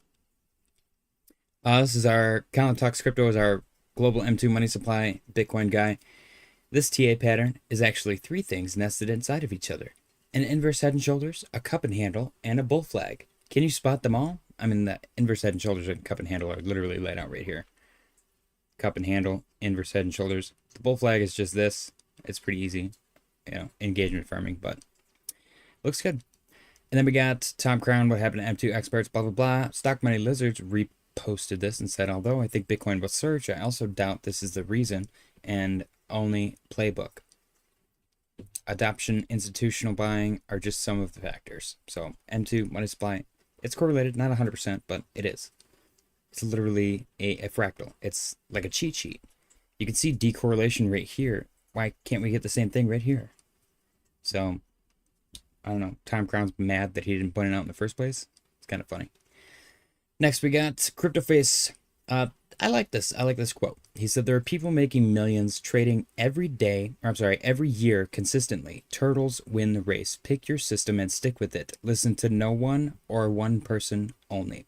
This is our Colin Talks Crypto is our global M2 money supply Bitcoin guy. This TA pattern is actually 3 things nested inside of each other. An inverse head and shoulders, a cup and handle, and a bull flag. Can you spot them all? I mean, the inverse head and shoulders and cup and handle are literally laid out right here. Cup and handle, inverse head and shoulders. The bull flag is just this. It's pretty easy, you know, engagement farming, but looks good. And then we got Tom Crown, what happened to M2 experts, blah, blah, blah. Stock Money Lizards reposted this and said, although I think Bitcoin will surge, I also doubt this is the reason and only playbook. Adoption, institutional buying are just some of the factors. So M2 money supply, it's correlated, not 100%, but it is. It's literally a fractal. It's like a cheat sheet. You can see decorrelation right here. Why can't we get the same thing right here? So, I don't know. Tom Crown's mad that he didn't point it out in the first place. It's kind of funny. Next, we got CryptoFace. I like this. I like this quote. He said, there are people making millions trading every day, or I'm sorry, every year consistently. Turtles win the race. Pick your system and stick with it. Listen to no one or one person only.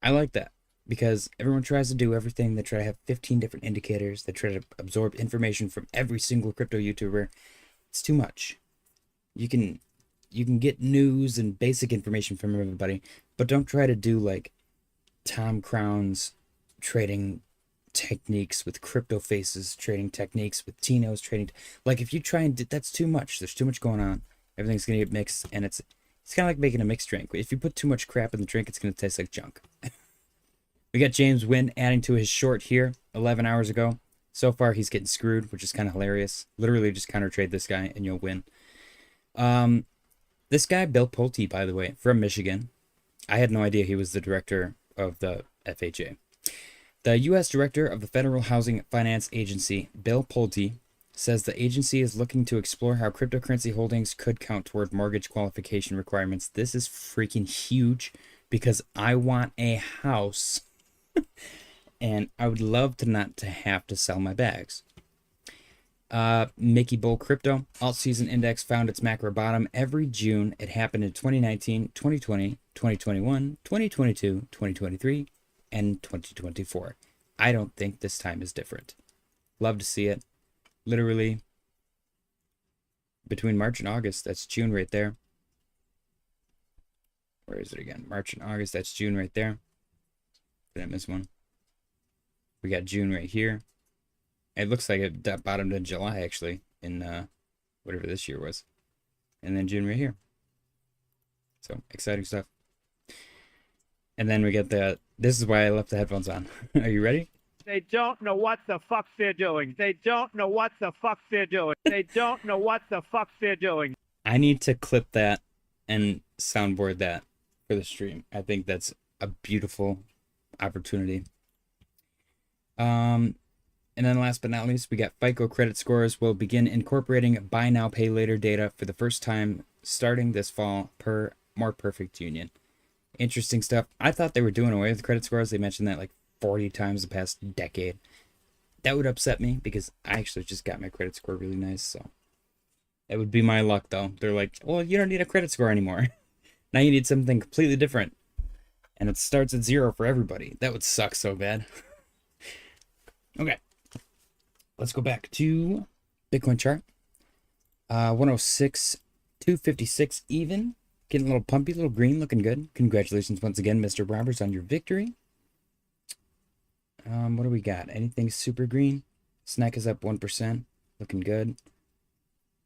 I like that because everyone tries to do everything. They try to have 15 different indicators. They try to absorb information from every single crypto YouTuber. It's too much. You can get news and basic information from everybody, but don't try to do like Tom Crown's trading techniques with CryptoFace's trading techniques with Tino's trading. Like if you try and that's too much. There's too much going on. Everything's gonna get mixed, and it's kind of like making a mixed drink. If you put too much crap in the drink, it's gonna taste like junk. We got James Wynn adding to his short here 11 hours ago. So far, he's getting screwed, which is kind of hilarious. Literally, just counter trade this guy and you'll win. This guy, Bill Pulte, by the way, from Michigan. I had no idea he was the director of the FHA. The U.S. Director of the Federal Housing Finance Agency, Bill Pulte, says the agency is looking to explore how cryptocurrency holdings could count toward mortgage qualification requirements. This is freaking huge because I want a house and I would love to not to have to sell my bags. Mickey Bull Crypto alt season index found its macro bottom every June. It happened in 2019, 2020, 2021, 2022, 2023, and 2024. I don't think this time is different. Love to see it. Literally between March and August, that's June right there. Where is it again? March and August, that's June right there. Did I miss one? We got June right here. It looks like it bottomed in July, actually, in whatever this year was. And then June right here. So, exciting stuff. And then we get this is why I left the headphones on. Are you ready? They don't know what the fuck they're doing. They don't know what the fuck they're doing. They don't know what the fuck they're doing. I need to clip that and soundboard that for the stream. I think that's a beautiful opportunity. And then last but not least, we got FICO credit scores will begin incorporating buy now, pay later data for the first time starting this fall per More Perfect Union. Interesting stuff. I thought they were doing away with credit scores. They mentioned that like 40 times the past decade. That would upset me because I actually just got my credit score really nice. So it would be my luck though. They're like, well, you don't need a credit score anymore. Now you need something completely different. And it starts at 0 for everybody. That would suck so bad. Okay. Let's go back to Bitcoin chart. 106, 256 even. Getting a little pumpy, a little green, looking good. Congratulations once again, Mr. Roberts, on your victory. What do we got? Anything super green? SNEK is up 1%. Looking good.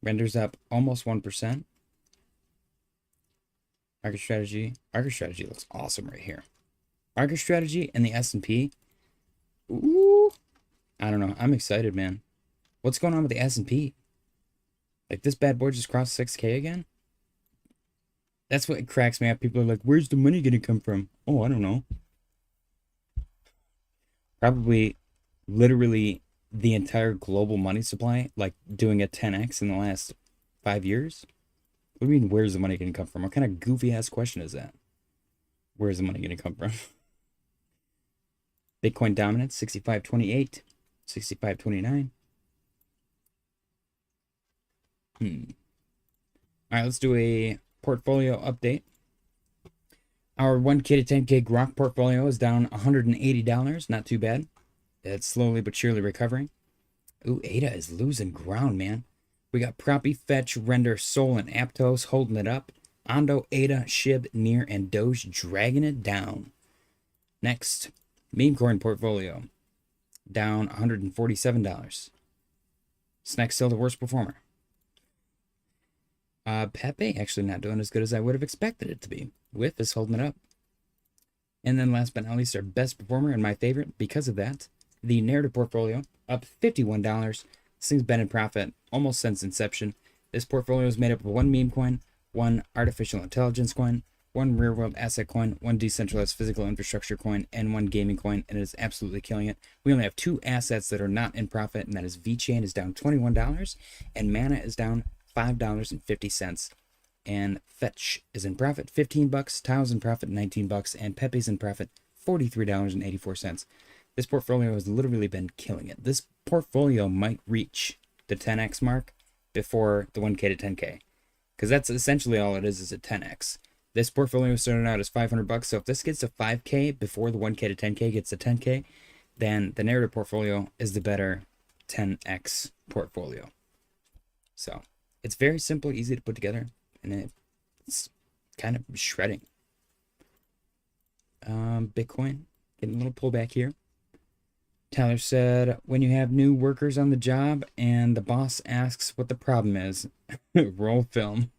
Render's up almost 1%. MicroStrategy looks awesome right here. MicroStrategy and the S&P. Ooh. I don't know. I'm excited, man. What's going on with the S&P? Like, this bad boy just crossed 6K again? That's what cracks me up. People are like, where's the money going to come from? Oh, I don't know. Probably, literally, the entire global money supply, like, doing a 10x in the last 5 years? What do you mean, where's the money going to come from? What kind of goofy-ass question is that? Where's the money going to come from? Bitcoin dominance, 65.28. 65.29. All right, let's do a portfolio update. Our 1K to 10K Grok portfolio is down $180. Not too bad. It's slowly but surely recovering. Ooh, ADA is losing ground, man. We got Proppy, Fetch, Render, Sol, and Aptos holding it up. Ondo, ADA, Shib, Near, and Doge dragging it down. Next, Memecoin portfolio. Down $147. SNEK still the worst performer. Pepe actually not doing as good as I would have expected it to be. WIF is holding it up. And then last but not least, our best performer and my favorite because of that, the Narrative portfolio, up $51. This thing's been in profit almost since inception. This portfolio is made up of one meme coin, one artificial intelligence coin, one real world asset coin, one decentralized physical infrastructure coin, and one gaming coin, and it is absolutely killing it. We only have 2 assets that are not in profit, and that is VeChain is down $21, and Mana is down $5.50. And Fetch is in profit, 15 bucks. Tiles in profit, 19 bucks. And Pepe's in profit, $43.84. This portfolio has literally been killing it. This portfolio might reach the 10x mark before the 1K to 10K. Because that's essentially all it is a 10x. This portfolio started out as 500 bucks. So if this gets to 5K before the 1K to 10K gets to 10K, then the narrative portfolio is the better 10x portfolio. So it's very simple, easy to put together, and it's kind of shredding. Bitcoin getting a little pullback here. Tyler said, when you have new workers on the job and the boss asks what the problem is, roll film.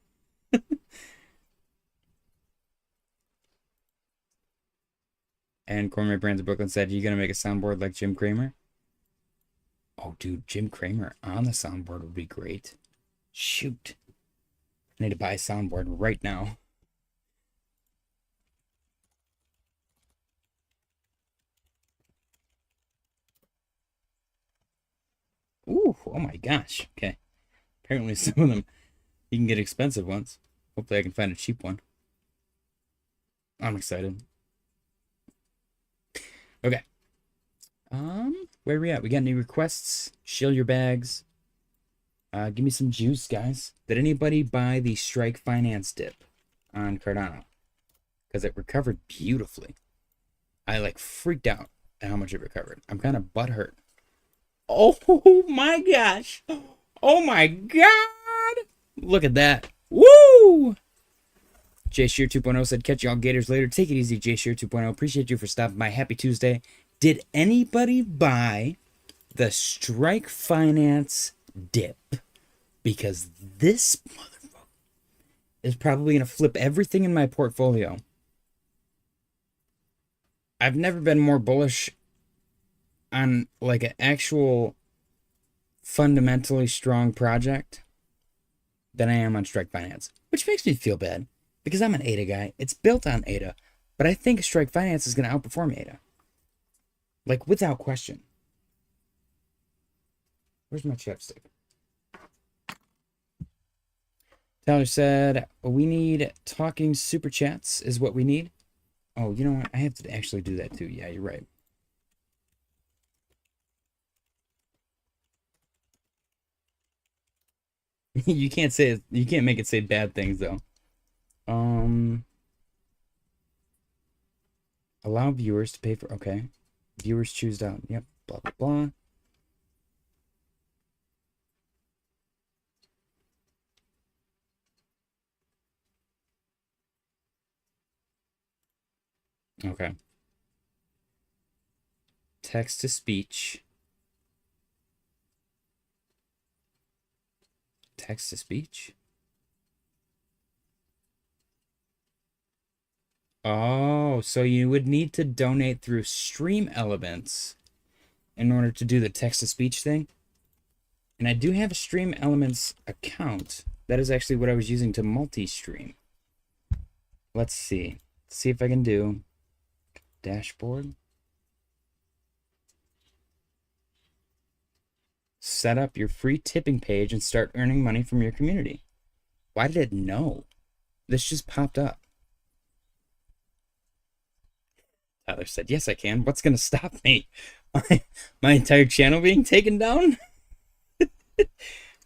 And Cormier Brands of Brooklyn said, you gonna make a soundboard like Jim Cramer? Oh, dude, Jim Cramer on the soundboard would be great. Shoot. I need to buy a soundboard right now. Ooh, oh my gosh. Okay. Apparently some of them, you can get expensive ones. Hopefully I can find a cheap one. I'm excited. Okay. Where are we at? We got any requests? Shill your bags. Give me some juice, guys. Did anybody buy the Strike Finance dip on Cardano? Because it recovered beautifully. I like freaked out at how much it recovered. I'm kind of butthurt. Oh my gosh. Oh my god. Look at that. Woo! JShear 2.0 said, catch y'all gators later. Take it easy, JShear 2.0. Appreciate you for stopping by. Happy Tuesday. Did anybody buy the Strike Finance dip? Because this motherfucker is probably going to flip everything in my portfolio. I've never been more bullish on like an actual fundamentally strong project than I am on Strike Finance, which makes me feel bad because I'm an ADA guy. It's built on ADA, but I think Strike Finance is going to outperform ADA. Like, without question. Where's my chapstick? Tyler said, we need talking super chats is what we need. Oh, you know what? I have to actually do that too. Yeah, you're right. You can't say it, you can't make it say bad things though. Allow viewers to pay for, okay. Viewers choose out. Yep, blah blah blah. Okay. Text to speech. Text to speech? Oh, so you would need to donate through Stream Elements in order to do the text to speech thing. And I do have a Stream Elements account. That is actually what I was using to multi-stream. Let's see. Let's see if I can do dashboard. Set up your free tipping page and start earning money from your community. Why did it know? This just popped up. Tyler said, yes, I can. What's going to stop me? My entire channel being taken down?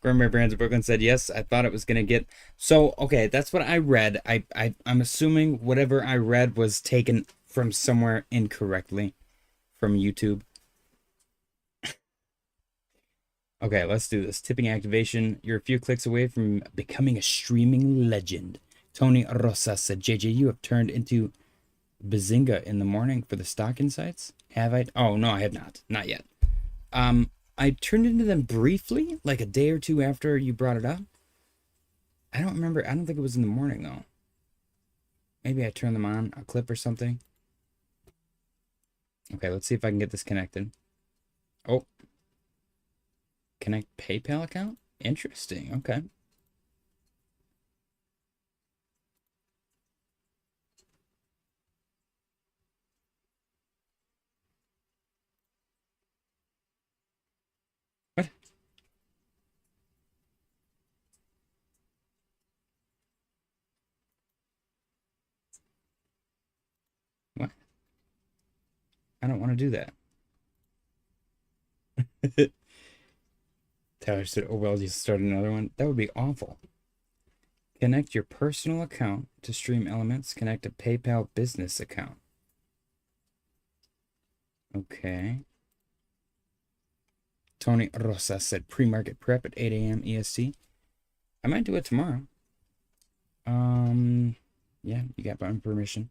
Grandma Brands of Brooklyn said, yes, I thought it was going to get... So, okay, that's what I read. I'm assuming whatever I read was taken from somewhere incorrectly from YouTube. Okay, let's do this. Tipping activation. You're a few clicks away from becoming a streaming legend. Tony Rosa said, JJ, you have turned into Bazinga in the morning for the stock insights. Have I? Oh, no, I have not. Not yet. I turned into them briefly, like a day or two after you brought it up. I don't remember. I don't think it was in the morning, though. Maybe I turned them on, a clip or something. Okay, let's see if I can get this connected. Oh. Connect PayPal account? Interesting. Okay. What? I don't want to do that. Tyler said, oh, well, you start another one. That would be awful. Connect your personal account to stream elements. Connect a PayPal business account. Okay. Tony Rosa said pre-market prep at 8 a.m. EST. I might do it tomorrow. Yeah, you got my permission.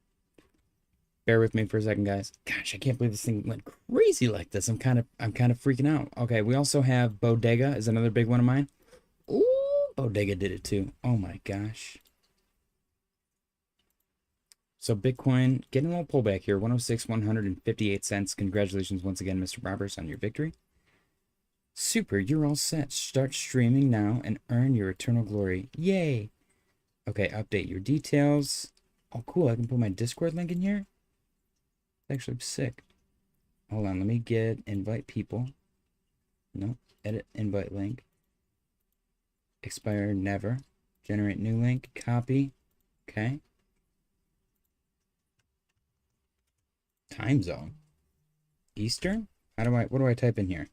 Bear with me for a second, guys. Gosh, I can't believe this thing went crazy like this. I'm kind of freaking out. Okay, we also have Bodega is another big one of mine. Ooh, Bodega did it too. Oh my gosh. So Bitcoin getting a little pullback here. 106, 158 cents. Congratulations once again, Mr. Roberts, on your victory. Super, you're all set. Start streaming now and earn your eternal glory. Yay. Okay, update your details. Oh, cool. I can put my Discord link in here. It's actually sick. Hold on. Let me get invite people. No. Edit invite link. Expire never. Generate new link. Copy. Okay. Time zone. Eastern? What do I type in here?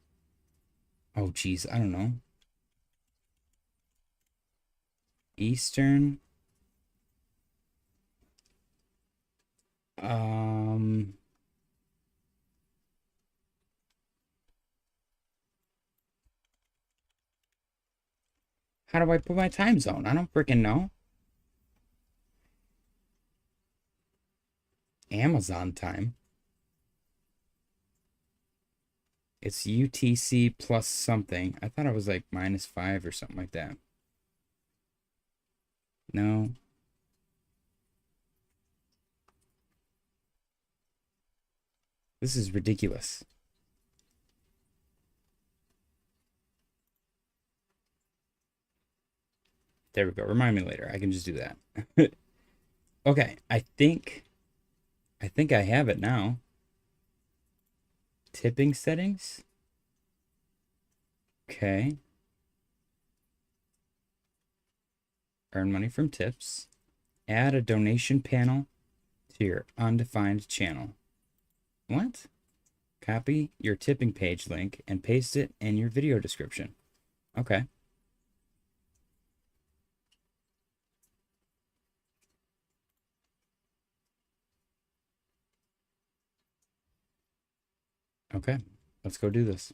Oh, geez. I don't know. Eastern. How do I put my time zone? I don't freaking know. Amazon time. It's UTC plus something. I thought it was like -5 or something like that. No. This is ridiculous. There we go. Remind me later. I can just do that. Okay, I think I have it now. Tipping settings. Okay. Earn money from tips. Add a donation panel to your undefined channel. What? Copy your tipping page link and paste it in your video description. Okay. Okay, let's go do this.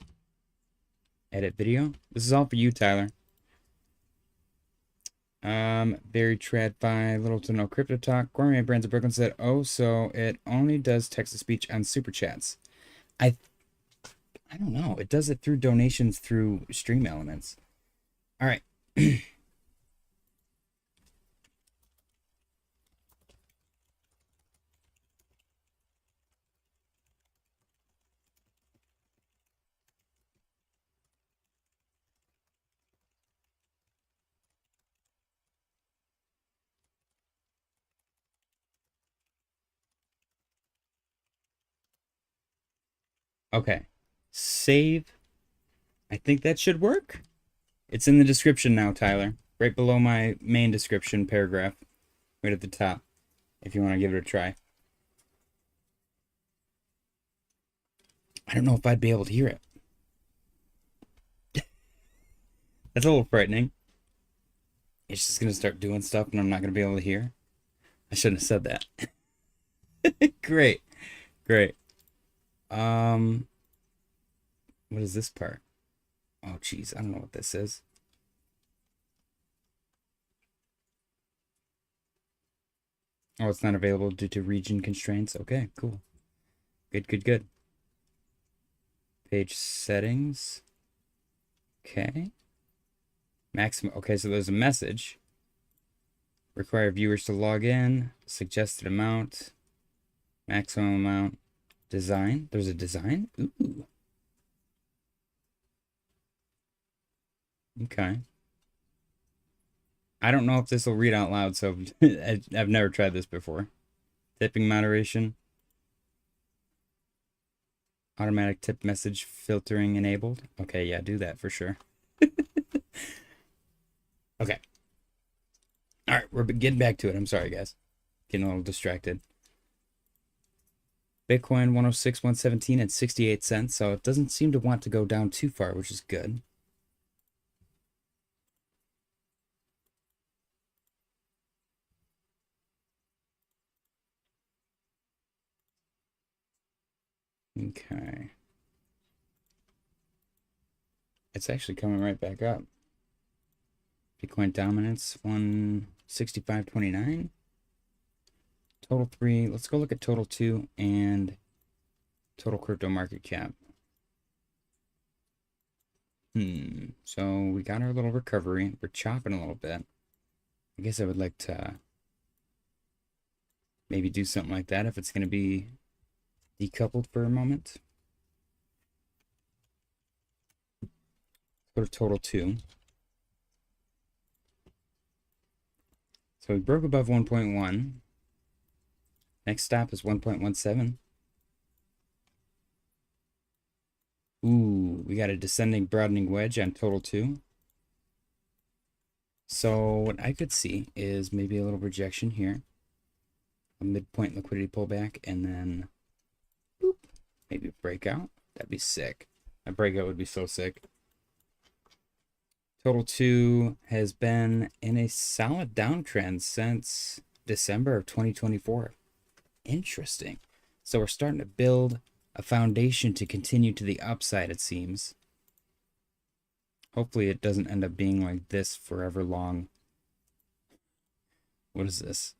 Edit video. This is all for you, Tyler. Barry Tradfi, little to no crypto talk. Gourmet Brands of Brooklyn said, oh, so it only does text-to-speech on super chats. I don't know. It does it through donations through stream elements. All right. Okay. Save. I think that should work. It's in the description now, Tyler. Right below my main description paragraph. Right at the top. If you want to give it a try. I don't know if I'd be able to hear it. That's a little frightening. It's just going to start doing stuff and I'm not going to be able to hear. I shouldn't have said that. Great. Great. What is this part? Oh, geez. I don't know what this is. Oh, it's not available due to region constraints. Okay, cool. Good, good, good. Page settings. Okay. Maximum. Okay, so there's a message. Require viewers to log in. Suggested amount. Maximum amount. Design. There's a design? Ooh. Okay. I don't know if this will read out loud, so I've never tried this before. Tipping moderation. Automatic tip message filtering enabled. Okay, yeah, do that for sure. Okay. All right, we're getting back to it. I'm sorry, guys. Getting a little distracted. Bitcoin 106, 117 and 68 cents. So it doesn't seem to want to go down too far, which is good. Okay. It's actually coming right back up. Bitcoin dominance 165.29. Total 3. Let's go look at total 2 and total crypto market cap. So we got our little recovery. We're chopping a little bit. I guess I would like to maybe do something like that if it's going to be decoupled for a moment. Go to total 2. So we broke above 1.1. Next stop is 1.17. Ooh, we got a descending broadening wedge on total 2. So what I could see is maybe a little rejection here. A midpoint liquidity pullback, and then boop, maybe a breakout. That'd be sick. A breakout would be so sick. Total 2 has been in a solid downtrend since December of 2024. Interesting. So we're starting to build a foundation to continue to the upside, it seems. Hopefully it doesn't end up being like this forever long. What is this?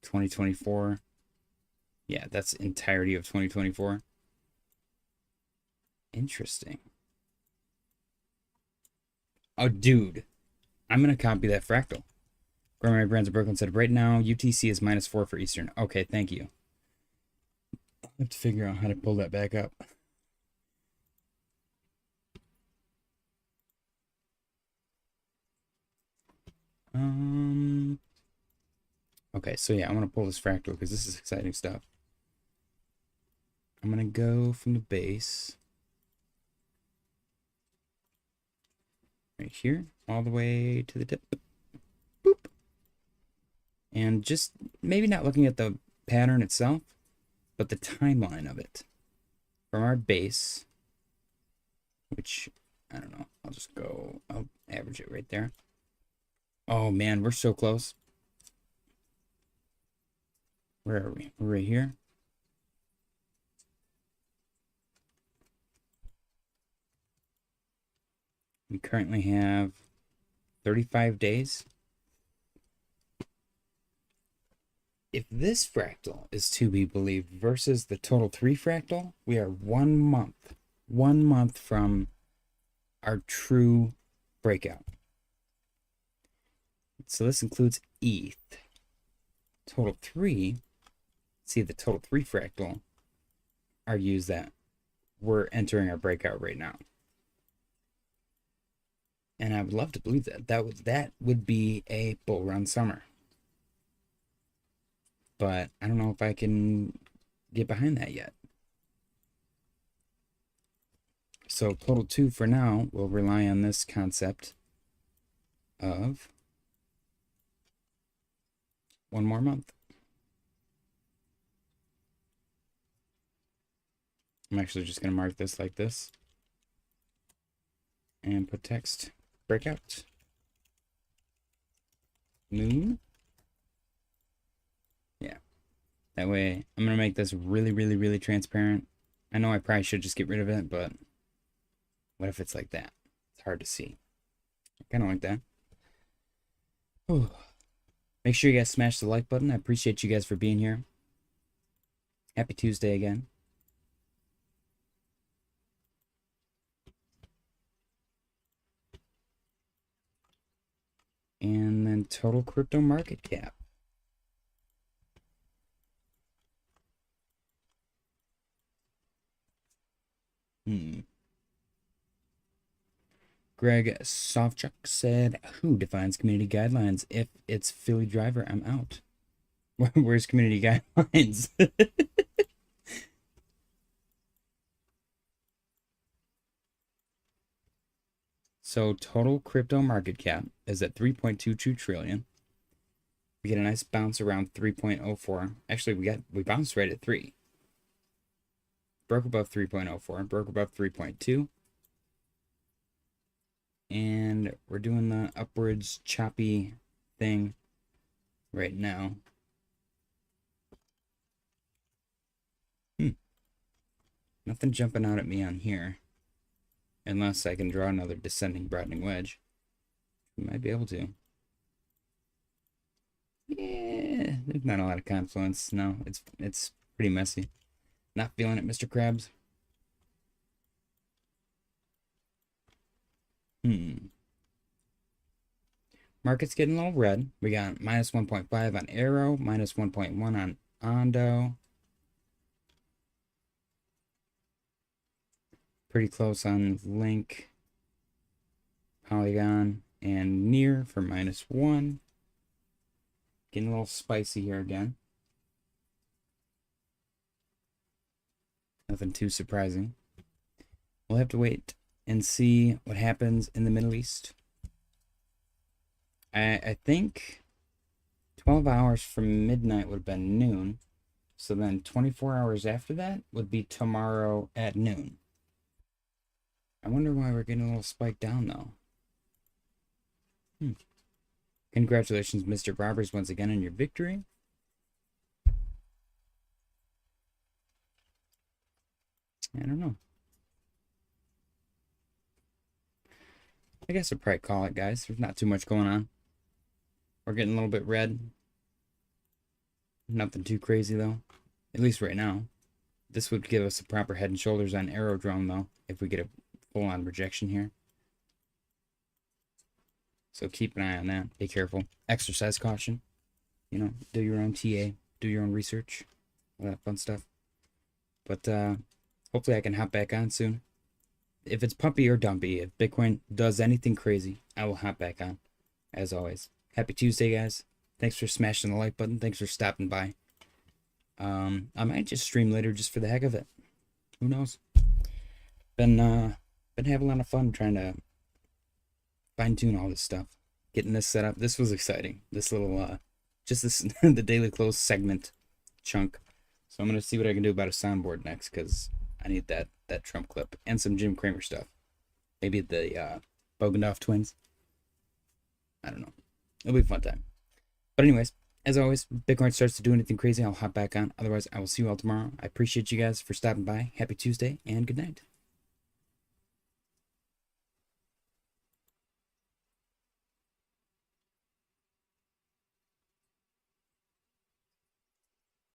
2024? Yeah, that's entirety of 2024. Interesting. Oh, dude. I'm going to copy that fractal. Primary Brands of Brooklyn said, right now, UTC is -4 for Eastern. Okay, thank you. I have to figure out how to pull that back up. Okay, so yeah, I want to pull this fractal because this is exciting stuff. I'm going to go from the base right here all the way to the tip. Boop. And just maybe not looking at the pattern itself, but the timeline of it. From our base, which, I don't know, I'll average it right there. Oh man, we're so close. Where are we? We're right here. We currently have 35 days. If this fractal is to be believed versus the total 3 fractal, we are 1 month from our true breakout. So this includes ETH. Total 3, see the total 3 fractal argues that we're entering our breakout right now. And I would love to believe that. That would be a bull run summer. But I don't know if I can get behind that yet. So total 2 for now will rely on this concept of 1 more month. I'm actually just going to mark this like this and put text breakout moon. Yeah, that way I'm going to make this really transparent. I know I probably should just get rid of it, but what if it's like that? It's hard to see. I kind of like that. Whew. Make sure you guys smash the like button. I appreciate you guys for being here. Happy Tuesday again. And then total crypto market cap. Greg Softchuck said, who defines community guidelines? If it's Philly driver, I'm out. Where's community guidelines? So total crypto market cap is at 3.22 trillion. We get a nice bounce around 3.04. Actually, we bounced right at 3. broke above 3.04, broke above 3.2. And we're doing the upwards choppy thing right now. Nothing jumping out at me on here. Unless I can draw another descending broadening wedge. We might be able to. Yeah, there's not a lot of confluence. No, it's pretty messy. Not feeling it, Mr. Krabs. Market's getting a little red. We got minus 1.5 on Arrow, minus 1.1 on Ondo. Pretty close on Link, Polygon, and Near for minus 1. Getting a little spicy here again. Nothing too surprising. We'll have to wait and see what happens in the Middle East. I think 12 hours from midnight would have been noon. So then 24 hours after that would be tomorrow at noon. I wonder why we're getting a little spike down, though. Congratulations, Mr. Roberts, once again on your victory. I don't know. I guess I'd probably call it, guys. There's not too much going on. We're getting a little bit red. Nothing too crazy, though. At least right now. This would give us a proper head and shoulders on Aerodrome, though, if we get a full-on rejection here. So keep an eye on that. Be careful. Exercise caution. You know, do your own TA. Do your own research. All that fun stuff. But hopefully I can hop back on soon. If it's pumpy or dumpy, if Bitcoin does anything crazy, I will hop back on. As always. Happy Tuesday, guys. Thanks for smashing the like button. Thanks for stopping by. I might just stream later just for the heck of it. Who knows? Been having a lot of fun trying to fine-tune all this stuff. Getting this set up. This was exciting. This little, just this, the daily close segment chunk. So I'm going to see what I can do about a soundboard next, because I need that Trump clip and some Jim Cramer stuff. Maybe the Bogandov twins. I don't know. It'll be a fun time. But anyways, as always, Bitcoin starts to do anything crazy, I'll hop back on. Otherwise, I will see you all tomorrow. I appreciate you guys for stopping by. Happy Tuesday, and good night.